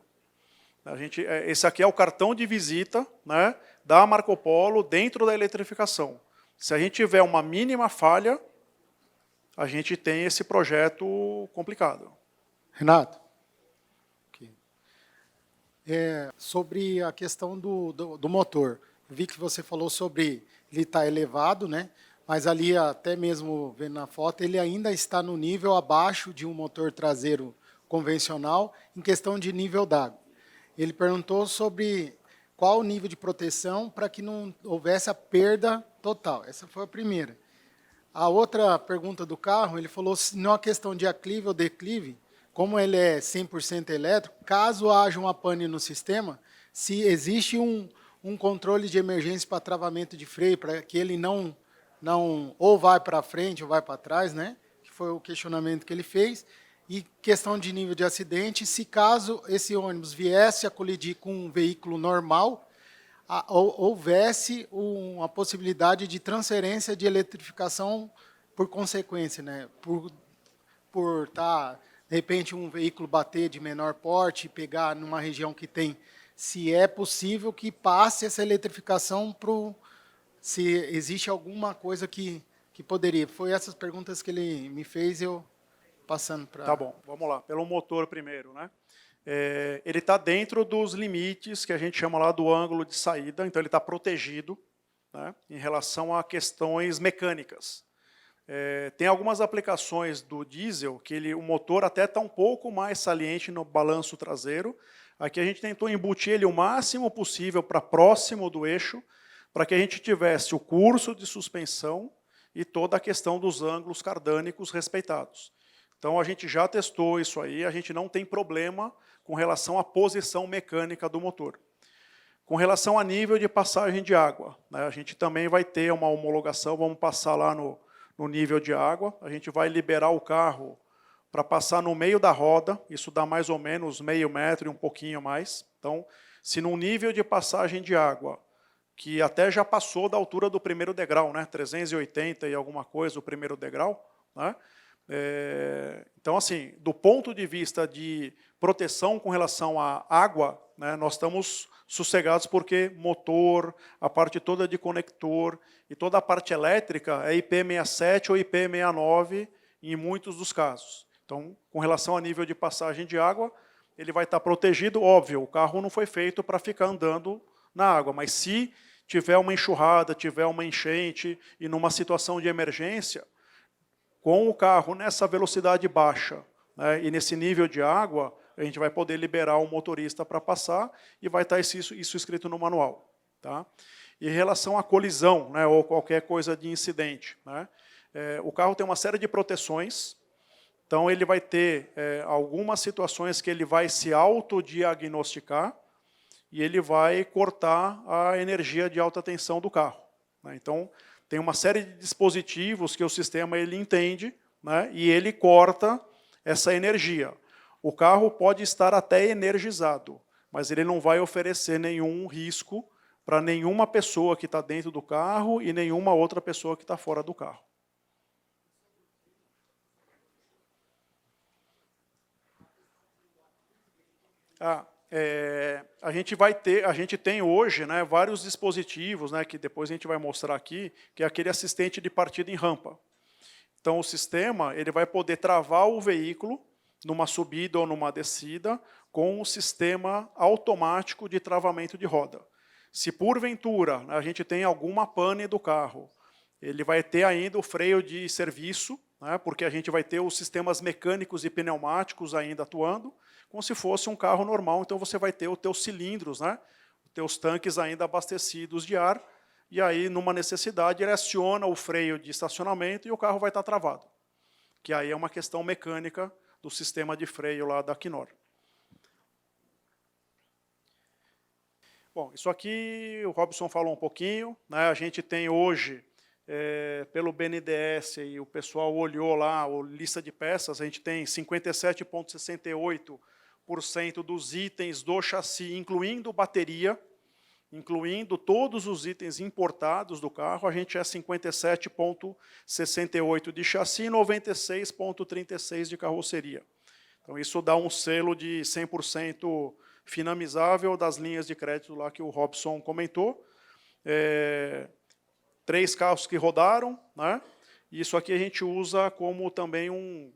Esse aqui é o cartão de visita, né, da Marco Polo dentro da eletrificação. Se a gente tiver uma mínima falha, a gente tem esse projeto complicado. Renato, sobre a questão do motor. Eu vi que você falou sobre ele estar elevado, né? Mas ali, até mesmo vendo na foto, ele ainda está no nível abaixo de um motor traseiro convencional em questão de nível d'água. Ele perguntou sobre qual o nível de proteção para que não houvesse a perda total. Essa foi a primeira. A outra pergunta do carro, ele falou se não é uma questão de aclive ou declive, como ele é 100% elétrico, caso haja uma pane no sistema, se existe um controle de emergência para travamento de freio, para que ele não ou vai para frente ou vai para trás, né? Que foi o questionamento que ele fez. E questão de nível de acidente, se caso esse ônibus viesse a colidir com um veículo normal, houvesse uma possibilidade de transferência de eletrificação por consequência, né? Por de repente, um veículo bater de menor porte e pegar numa região que tem, se é possível que passe essa eletrificação se existe alguma coisa que poderia. Foi essas perguntas que ele me fez, eu passando para... Tá bom, vamos lá. Pelo motor primeiro, né? Ele está dentro dos limites que a gente chama lá do ângulo de saída, então ele está protegido, né, em relação a questões mecânicas. Tem algumas aplicações do diesel que o motor até está um pouco mais saliente no balanço traseiro. Aqui a gente tentou embutir ele o máximo possível para próximo do eixo, para que a gente tivesse o curso de suspensão e toda a questão dos ângulos cardânicos respeitados. Então a gente já testou isso aí, a gente não tem problema com relação à posição mecânica do motor. Com relação a nível de passagem de água, né, a gente também vai ter uma homologação, vamos passar lá no nível de água, a gente vai liberar o carro para passar no meio da roda, isso dá mais ou menos meio metro e um pouquinho mais. Então, se no nível de passagem de água, que até já passou da altura do primeiro degrau, né, 380 e alguma coisa o primeiro degrau, né, então, assim, do ponto de vista de proteção com relação à água, né, nós estamos sossegados porque motor, a parte toda de conector e toda a parte elétrica é IP67 ou IP69 em muitos dos casos. Então, com relação a nível de passagem de água, ele vai estar protegido, óbvio, o carro não foi feito para ficar andando na água, mas se tiver uma enxurrada, tiver uma enchente e numa situação de emergência, com o carro nessa velocidade baixa, né, e nesse nível de água, a gente vai poder liberar o motorista para passar e vai estar isso escrito no manual. Tá? E em relação à colisão, né, ou qualquer coisa de incidente, né, o carro tem uma série de proteções, então ele vai ter algumas situações que ele vai se autodiagnosticar e ele vai cortar a energia de alta tensão do carro. Né? Então, tem uma série de dispositivos que o sistema ele entende, né, e ele corta essa energia. O carro pode estar até energizado, mas ele não vai oferecer nenhum risco para nenhuma pessoa que está dentro do carro e nenhuma outra pessoa que está fora do carro. A gente tem hoje, né, vários dispositivos, né, que depois a gente vai mostrar aqui, que é aquele assistente de partida em rampa. Então, o sistema ele vai poder travar o veículo numa subida ou numa descida com um sistema automático de travamento de roda. Se, porventura, a gente tem alguma pane do carro, ele vai ter ainda o freio de serviço, né, porque a gente vai ter os sistemas mecânicos e pneumáticos ainda atuando, como se fosse um carro normal. Então, você vai ter os teus cilindros, né, os teus tanques ainda abastecidos de ar, e aí, numa necessidade, ele aciona o freio de estacionamento e o carro vai estar travado. Que aí é uma questão mecânica do sistema de freio lá da Knorr. Bom, isso aqui o Robson falou um pouquinho, né, a gente tem hoje, pelo BNDES, e o pessoal olhou lá, a lista de peças, a gente tem 57,68% dos itens do chassi, incluindo bateria, incluindo todos os itens importados do carro, a gente é 57,68% de chassi e 96,36% de carroceria. Então, isso dá um selo de 100% finamizável das linhas de crédito lá que o Robson comentou. 3 carros que rodaram, né? E isso aqui a gente usa como também um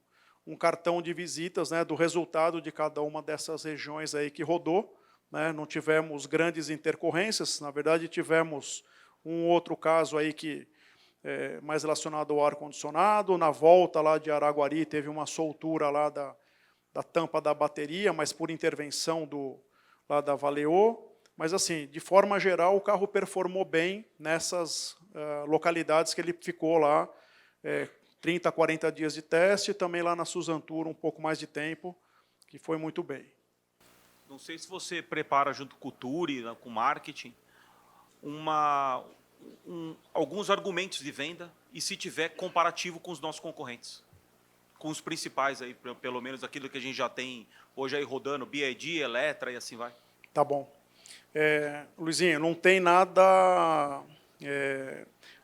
cartão de visitas, né, do resultado de cada uma dessas regiões aí que rodou. Né? Não tivemos grandes intercorrências, na verdade tivemos um outro caso aí que mais relacionado ao ar-condicionado. Na volta lá de Araguari teve uma soltura lá da tampa da bateria, mas por intervenção lá da Valeo. Mas, assim, de forma geral, o carro performou bem nessas localidades que ele ficou lá, 30, 40 dias de teste, e também lá na Suzantur um pouco mais de tempo, que foi muito bem. Não sei se você prepara, junto com o Turi, com o marketing, alguns argumentos de venda, e se tiver comparativo com os nossos concorrentes, com os principais, aí, pelo menos aquilo que a gente já tem hoje aí rodando, BID, Eletra e assim vai. Tá bom. Luizinho, não tem nada...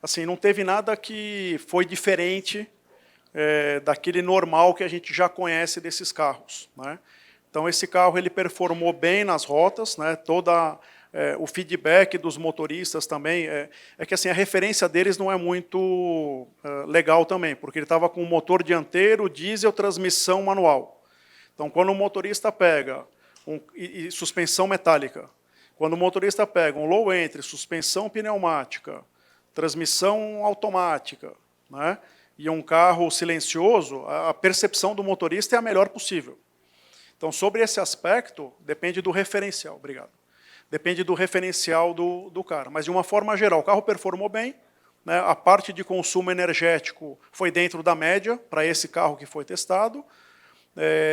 assim, não teve nada que foi diferente daquele normal que a gente já conhece desses carros, né? Então, esse carro ele performou bem nas rotas, né? O feedback dos motoristas também, que assim, a referência deles não é muito legal também, porque ele estava com motor dianteiro, diesel, transmissão manual. Então, quando o motorista pega, e suspensão metálica, quando o motorista pega um low entry, suspensão pneumática, transmissão automática, né? E um carro silencioso, a percepção do motorista é a melhor possível. Então, sobre esse aspecto, depende do referencial. Obrigado. Depende do referencial do cara. Mas, de uma forma geral, o carro performou bem, né? A parte de consumo energético foi dentro da média para esse carro que foi testado.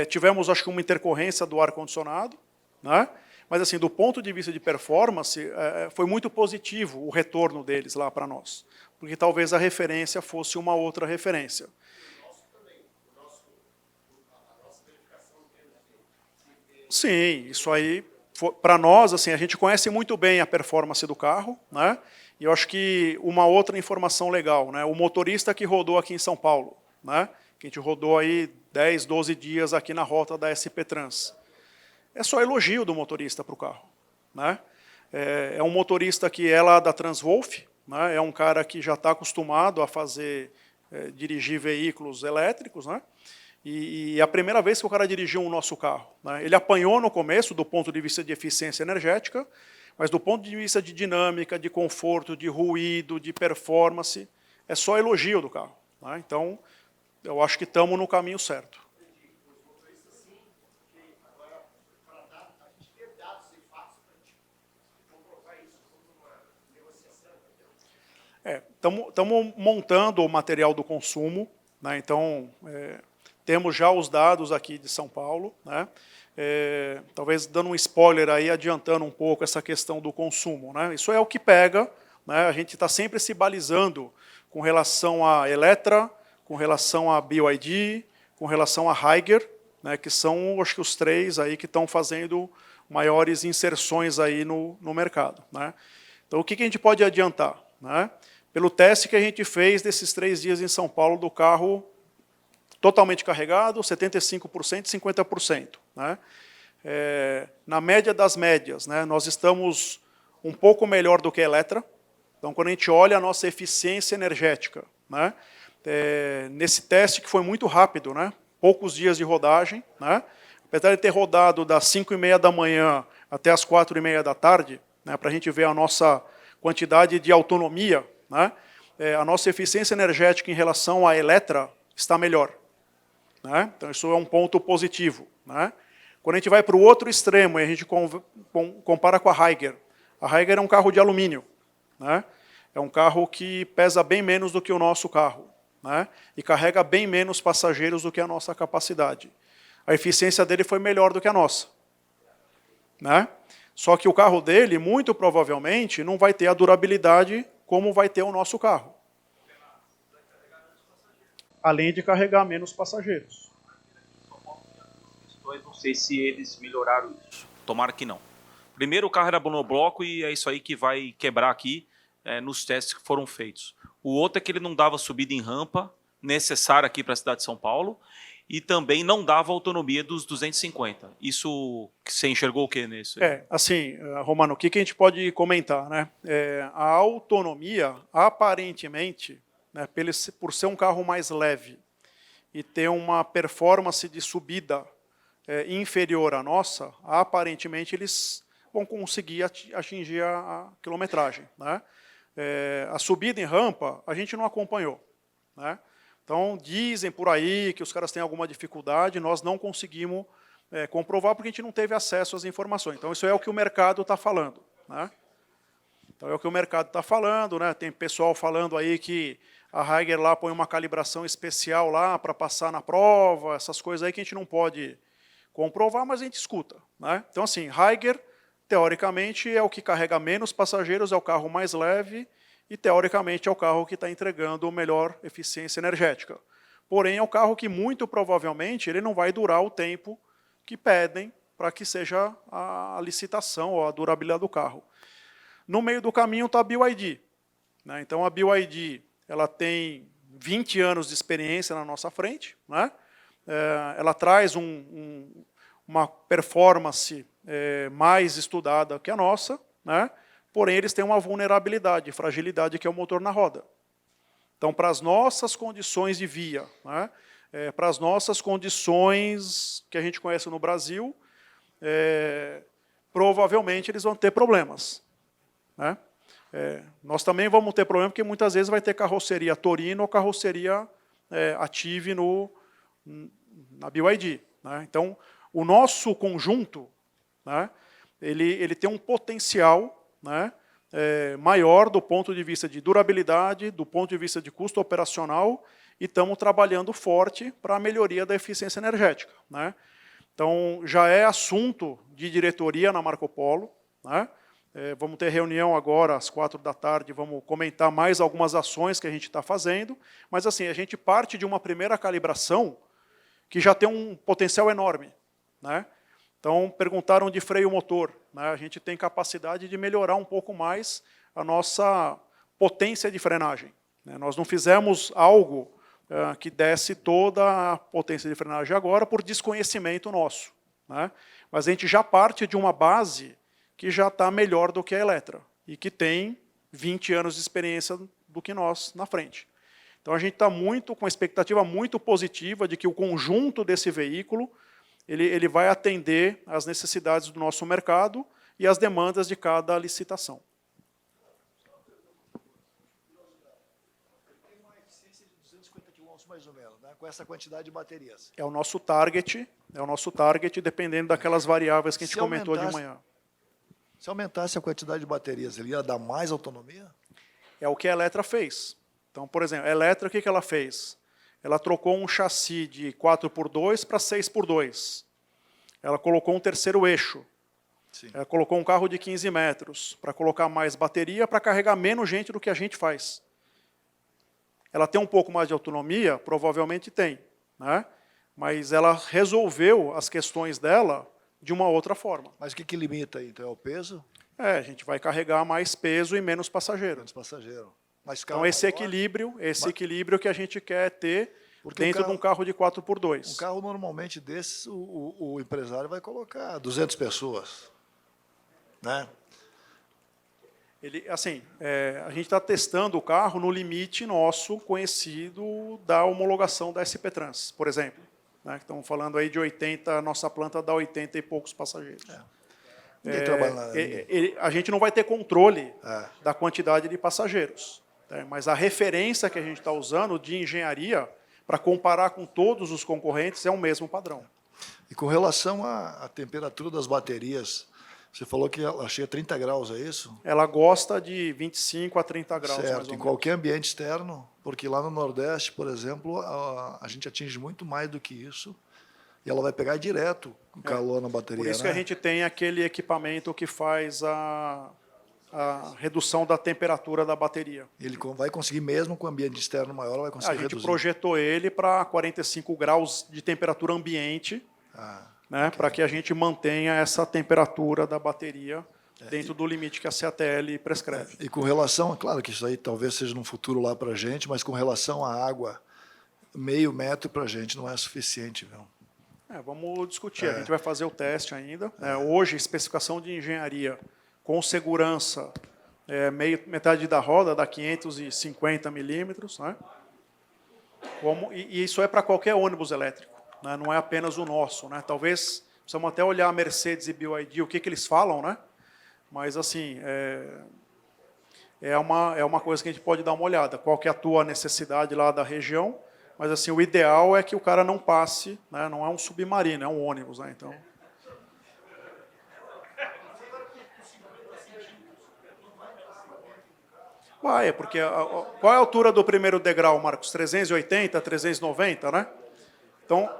Tivemos, acho que, uma intercorrência do ar-condicionado, né? Mas, assim, do ponto de vista de performance, foi muito positivo o retorno deles lá para nós, porque talvez a referência fosse uma outra referência. Sim, isso aí, para nós, assim, a gente conhece muito bem a performance do carro, né? E eu acho que uma outra informação legal, né? O motorista que rodou aqui em São Paulo, né? Que a gente rodou aí 10, 12 dias aqui na rota da SP Trans. É só elogio do motorista para o carro, né? É um motorista que é lá da Transwolf, né? É um cara que já está acostumado a dirigir veículos elétricos, né? E é a primeira vez que o cara dirigiu o nosso carro, né? Ele apanhou no começo do ponto de vista de eficiência energética, mas do ponto de vista de dinâmica, de conforto, de ruído, de performance, é só elogio do carro, né? Então, eu acho que estamos no caminho certo. Estamos montando o material do consumo, né? Então, temos já os dados aqui de São Paulo, né? Talvez dando um spoiler aí, adiantando um pouco essa questão do consumo, né? Isso é o que pega, né? A gente está sempre se balizando com relação a Eletra, com relação a BYD, com relação a Higer, né? Que são, acho que, os 3 aí que estão fazendo maiores inserções aí no mercado, né? Então, o que a gente pode adiantar, né? Pelo teste que a gente fez desses 3 dias em São Paulo do carro totalmente carregado, 75% e 50%. Né? na média das médias, né, nós estamos um pouco melhor do que a Eletra. Então, quando a gente olha a nossa eficiência energética, né, nesse teste que foi muito rápido, né, poucos dias de rodagem, né, apesar de ter rodado das 5h30 da manhã até as 4h30 da tarde, né, para a gente ver a nossa quantidade de autonomia, né, a nossa eficiência energética em relação à Eletra está melhor. Né? Então, isso é um ponto positivo. Né? Quando a gente vai para o outro extremo e a gente compara com a Higer é um carro de alumínio. Né? É um carro que pesa bem menos do que o nosso carro, né? E carrega bem menos passageiros do que a nossa capacidade. A eficiência dele foi melhor do que a nossa. Né? Só que o carro dele, muito provavelmente, não vai ter a durabilidade como vai ter o nosso carro. Além de carregar menos passageiros. Não sei se eles melhoraram isso. Tomara que não. Primeiro, o carro era monobloco e é isso aí que vai quebrar aqui nos testes que foram feitos. O outro é que ele não dava subida em rampa necessária aqui para a cidade de São Paulo e também não dava autonomia dos 250. Isso, você enxergou o que nisso? Assim, Romano, o que a gente pode comentar? Né? A autonomia, aparentemente, né, por ser um carro mais leve e ter uma performance de subida inferior à nossa, aparentemente eles vão conseguir atingir a quilometragem. Né? A subida em rampa a gente não acompanhou. Né? Então, dizem por aí que os caras têm alguma dificuldade, nós não conseguimos comprovar porque a gente não teve acesso às informações. Então, isso é o que o mercado está falando. Né? Então, é o que o mercado está falando. Né? Tem pessoal falando aí que a Higer lá põe uma calibração especial lá para passar na prova, essas coisas aí que a gente não pode comprovar, mas a gente escuta. Né? Então, assim, Higer, teoricamente, é o que carrega menos passageiros, é o carro mais leve e, teoricamente, é o carro que está entregando melhor eficiência energética. Porém, é o carro que, muito provavelmente, ele não vai durar o tempo que pedem para que seja a licitação ou a durabilidade do carro. No meio do caminho está a BYD. Né? Então, a BYD ela tem 20 anos de experiência na nossa frente. Né? Ela traz uma performance mais estudada que a nossa, né? Porém, eles têm uma vulnerabilidade, fragilidade, que é o motor na roda. Então, para as nossas condições de via, né? Para as nossas condições que a gente conhece no Brasil, provavelmente eles vão ter problemas. Né? Nós também vamos ter problema, porque muitas vezes vai ter carroceria Torino ou carroceria Active na BYD. Né? Então, o nosso conjunto, né, ele tem um potencial, né, maior do ponto de vista de durabilidade, do ponto de vista de custo operacional, e estamos trabalhando forte para a melhoria da eficiência energética. Né? Então, já é assunto de diretoria na Marco Polo. Né? Vamos ter reunião agora às 16h, vamos comentar mais algumas ações que a gente está fazendo, mas assim, a gente parte de uma primeira calibração que já tem um potencial enorme. Né? Então, perguntaram de freio motor. Né? A gente tem capacidade de melhorar um pouco mais a nossa potência de frenagem. Né? Nós não fizemos algo que desse toda a potência de frenagem agora por desconhecimento nosso. Né? Mas a gente já parte de uma base que já está melhor do que a Eletra e que tem 20 anos de experiência do que nós na frente. Então, a gente está com uma expectativa muito positiva de que o conjunto desse veículo ele vai atender às necessidades do nosso mercado e às demandas de cada licitação. Tem uma eficiência de 250 km mais ou menos, né? Com essa quantidade de baterias. É o nosso target, dependendo daquelas variáveis que a gente comentou de manhã. Se aumentasse a quantidade de baterias, ele ia dar mais autonomia? É o que a Eletra fez. Então, por exemplo, a Eletra, o que ela fez? Ela trocou um chassi de 4x2 para 6x2. Ela colocou um terceiro eixo. Sim. Ela colocou um carro de 15 metros para colocar mais bateria, para carregar menos gente do que a gente faz. Ela tem um pouco mais de autonomia? Provavelmente tem. Né? Mas ela resolveu as questões dela de uma outra forma. Mas o que limita aí? Então é o peso? A gente vai carregar mais peso e menos passageiro. Menos passageiro. Então, esse equilíbrio que a gente quer ter Porque dentro de um carro de 4x2. Um carro normalmente desses, o empresário vai colocar 200 pessoas, né? Ele, assim, a gente está testando o carro no limite nosso conhecido da homologação da SP Trans, por exemplo. Né? Estamos falando aí de 80, nossa planta dá 80 e poucos passageiros. Ninguém trabalha na... A gente não vai ter controle da quantidade de passageiros, né? Mas a referência que a gente está usando de engenharia para comparar com todos os concorrentes é o mesmo padrão. E com relação à temperatura das baterias, você falou que ela chega a 30 graus, é isso? Ela gosta de 25 a 30 graus, mais ou Certo, em menos. qualquer ambiente externo, porque lá no Nordeste, por exemplo, a gente atinge muito mais do que isso, e ela vai pegar direto o calor na bateria. Por isso né? que a gente tem aquele equipamento que faz a redução da temperatura da bateria. Ele vai conseguir, mesmo com o ambiente externo maior, ela vai conseguir A gente reduzir. projetou ele para 45 graus de temperatura ambiente, né, para que a gente mantenha essa temperatura da bateria dentro do limite que a CATL prescreve. E com relação, claro que isso aí talvez seja no futuro lá para a gente, mas com relação à água, meio metro para a gente não é suficiente, viu? Vamos discutir, a gente vai fazer o teste ainda. Hoje, especificação de engenharia com segurança, metade da roda dá 550 milímetros, né? E isso é para qualquer ônibus elétrico, né? Não é apenas o nosso, né? Talvez precisamos até olhar a Mercedes e BYD, o que eles falam, né? Mas assim, é uma coisa que a gente pode dar uma olhada. Qual que é a tua necessidade lá da região? Mas assim, o ideal é que o cara não passe, né? Não é um submarino, é um ônibus, né? Então. Porque qual é a altura do primeiro degrau, Marcos? 380, 390, né? Então,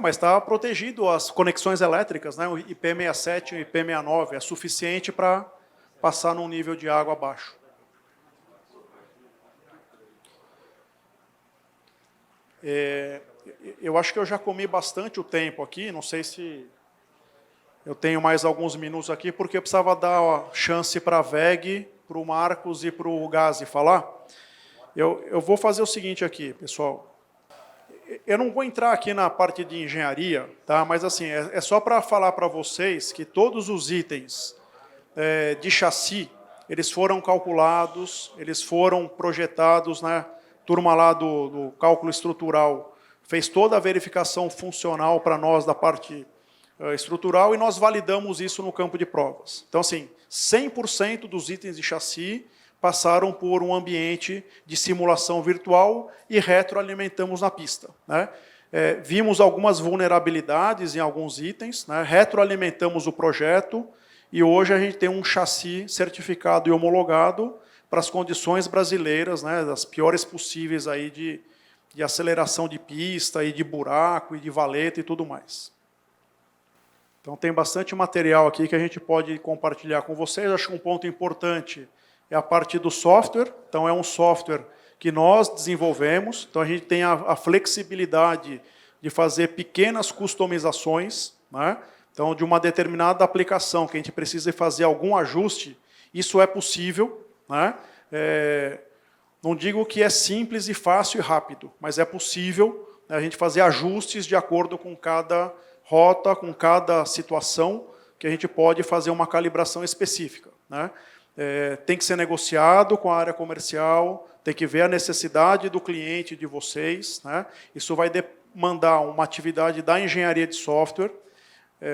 mas está protegido as conexões elétricas, né? O IP67 e o IP69 é suficiente para passar num nível de água abaixo. Eu acho que eu já comi bastante o tempo aqui, não sei se eu tenho mais alguns minutos aqui, porque eu precisava dar a chance para a VEG, para o Marcos e para o Gazi falar. Eu vou fazer o seguinte aqui, pessoal. Eu não vou entrar aqui na parte de engenharia, tá? Mas assim, é só para falar para vocês que todos os itens de chassi, eles foram calculados, eles foram projetados, né? Turma lá do cálculo estrutural fez toda a verificação funcional para nós da parte estrutural e nós validamos isso no campo de provas. Então, assim, 100% dos itens de chassi passaram por um ambiente de simulação virtual e retroalimentamos na pista, né? Vimos algumas vulnerabilidades em alguns itens, né? Retroalimentamos o projeto e hoje a gente tem um chassi certificado e homologado para as condições brasileiras, né? Das piores possíveis aí de aceleração de pista, e de buraco, e de valeta e tudo mais. Então, tem bastante material aqui que a gente pode compartilhar com vocês. Acho que um ponto importante é a parte do software. Então, é um software que nós desenvolvemos. Então, a gente tem a flexibilidade de fazer pequenas customizações, né? Então, de uma determinada aplicação que a gente precisa fazer algum ajuste, isso é possível, né? Não digo que é simples e fácil e rápido, mas é possível, né, a gente fazer ajustes de acordo com cada rota, com cada situação, que a gente pode fazer uma calibração específica, né? Tem que ser negociado com a área comercial, tem que ver a necessidade do cliente de vocês, né? Isso vai demandar uma atividade da engenharia de software,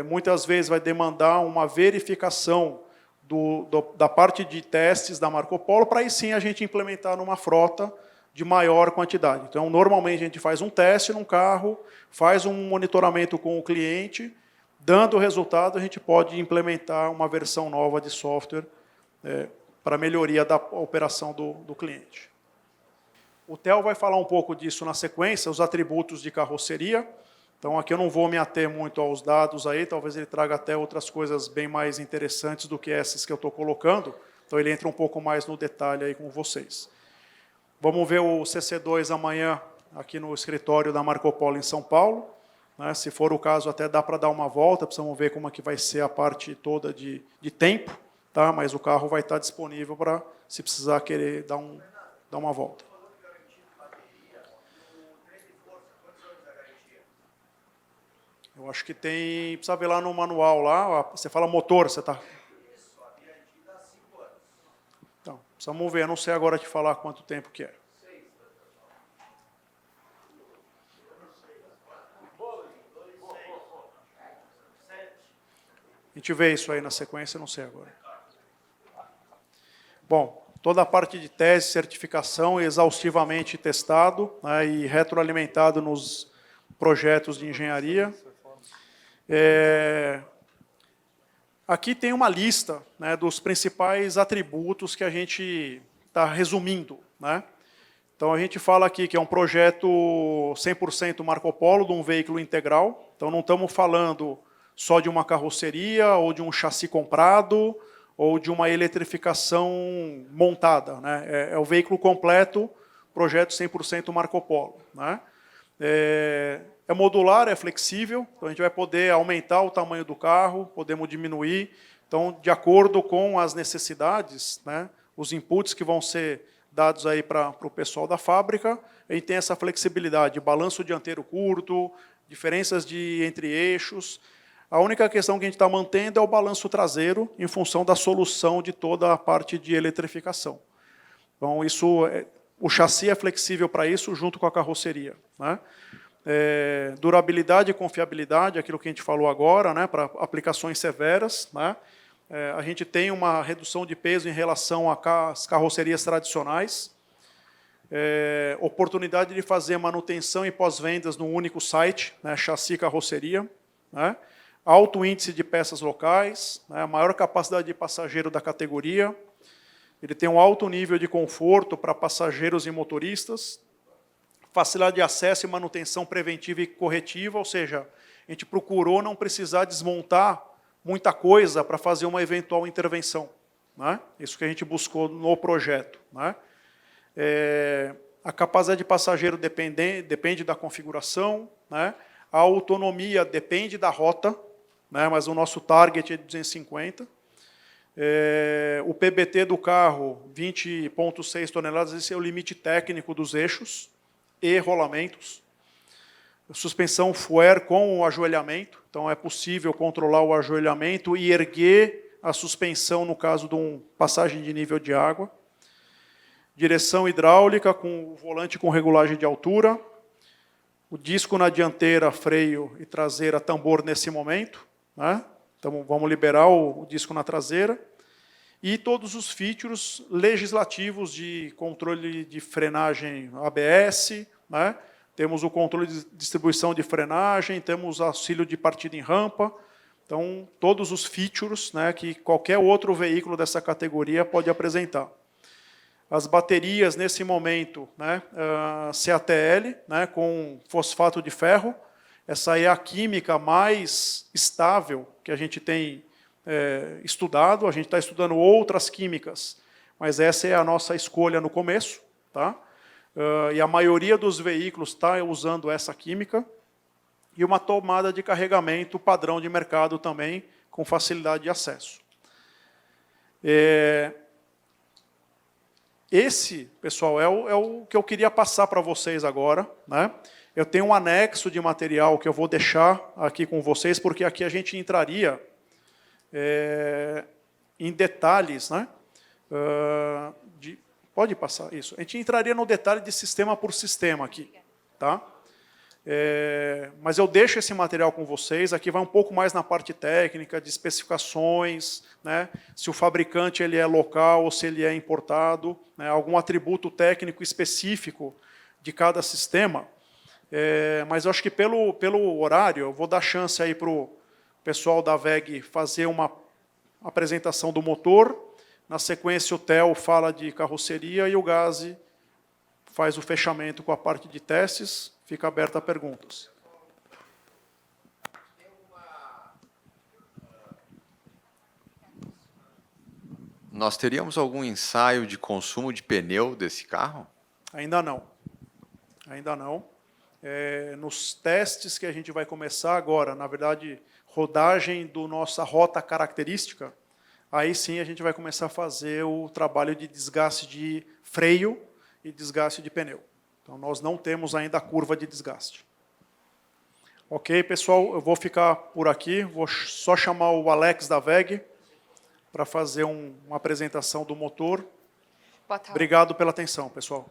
muitas vezes vai demandar uma verificação da parte de testes da Marco Polo, para aí sim a gente implementar numa frota de maior quantidade. Então, normalmente, a gente faz um teste num carro, faz um monitoramento com o cliente, dando o resultado, a gente pode implementar uma versão nova de software para melhoria da operação do cliente. O Theo vai falar um pouco disso na sequência, os atributos de carroceria. Então, aqui eu não vou me ater muito aos dados aí, talvez ele traga até outras coisas bem mais interessantes do que essas que eu estou colocando. Então, ele entra um pouco mais no detalhe aí com vocês. Vamos ver o CC2 amanhã aqui no escritório da Marco Polo em São Paulo, né? Se for o caso, até dá para dar uma volta, precisamos ver como é que vai ser a parte toda de tempo, tá? Mas o carro vai estar disponível para, se precisar querer dar dar uma volta. Eu acho que tem, precisa ver lá no manual, lá, você fala motor, você está... Então, precisamos ver, eu não sei agora te falar quanto tempo que é. A gente vê isso aí na sequência, eu não sei agora. Bom, toda a parte de tese, certificação, exaustivamente testado, né, e retroalimentado nos projetos de engenharia. Aqui tem uma lista, né, dos principais atributos que a gente está resumindo, né? Então, a gente fala aqui que é um projeto 100% Marco Polo, de um veículo integral. Então, não estamos falando só de uma carroceria, ou de um chassi comprado, ou de uma eletrificação montada, né? É o veículo completo, projeto 100% Marco Polo, né? É modular, é flexível, então a gente vai poder aumentar o tamanho do carro, podemos diminuir. Então, de acordo com as necessidades, né, os inputs que vão ser dados aí para o pessoal da fábrica, a gente tem essa flexibilidade, balanço dianteiro curto, diferenças entre eixos. A única questão que a gente está mantendo é o balanço traseiro, em função da solução de toda a parte de eletrificação. Então, o chassi é flexível para isso, junto com a carroceria, né? Durabilidade e confiabilidade, aquilo que a gente falou agora, né, para aplicações severas, né? A gente tem uma redução de peso em relação às carrocerias tradicionais, oportunidade de fazer manutenção e pós-vendas num único site, né, chassi e carroceria, né? Alto índice de peças locais, né, maior capacidade de passageiro da categoria, ele tem um alto nível de conforto para passageiros e motoristas, facilidade de acesso e manutenção preventiva e corretiva, ou seja, a gente procurou não precisar desmontar muita coisa para fazer uma eventual intervenção, né? Isso que a gente buscou no projeto, né? A capacidade de passageiro depende da configuração, né? A autonomia depende da rota, né? Mas o nosso target é de 250. O PBT do carro, 20,6 toneladas, esse é o limite técnico dos eixos e rolamentos. Suspensão FUER com o ajoelhamento, então é possível controlar o ajoelhamento e erguer a suspensão no caso de uma passagem de nível de água. Direção hidráulica com o volante com regulagem de altura. O disco na dianteira, freio e traseira, tambor nesse momento, né? Então vamos liberar o disco na traseira. E todos os features legislativos de controle de frenagem ABS, né? Temos o controle de distribuição de frenagem, temos auxílio de partida em rampa. Então, todos os features, né, que qualquer outro veículo dessa categoria pode apresentar. As baterias, nesse momento, né, CATL, né, com fosfato de ferro. Essa é a química mais estável que a gente tem estudado. A gente está estudando outras químicas, mas essa é a nossa escolha no começo, tá? E a maioria dos veículos está usando essa química. E uma tomada de carregamento padrão de mercado também, com facilidade de acesso. Esse, pessoal, é o que eu queria passar para vocês agora, né? Eu tenho um anexo de material que eu vou deixar aqui com vocês, porque aqui a gente entraria em detalhes, né? Pode passar isso. A gente entraria no detalhe de sistema por sistema aqui, tá? Mas eu deixo esse material com vocês. Aqui vai um pouco mais na parte técnica, de especificações, né? Se o fabricante ele é local ou se ele é importado, né? Algum atributo técnico específico de cada sistema. Mas eu acho que pelo horário, eu vou dar chance aí para o pessoal da VEG fazer uma apresentação do motor. Na sequência, o Theo fala de carroceria e o Gazi faz o fechamento com a parte de testes. Fica aberta a perguntas. Nós teríamos algum ensaio de consumo de pneu desse carro? Ainda não. Ainda não. Nos testes que a gente vai começar agora, na verdade, rodagem da nossa rota característica, aí sim a gente vai começar a fazer o trabalho de desgaste de freio e desgaste de pneu. Então, nós não temos ainda a curva de desgaste. Ok, pessoal, eu vou ficar por aqui. Vou só chamar o Alex da WEG para fazer uma apresentação do motor. Boa tarde. Obrigado pela atenção, pessoal.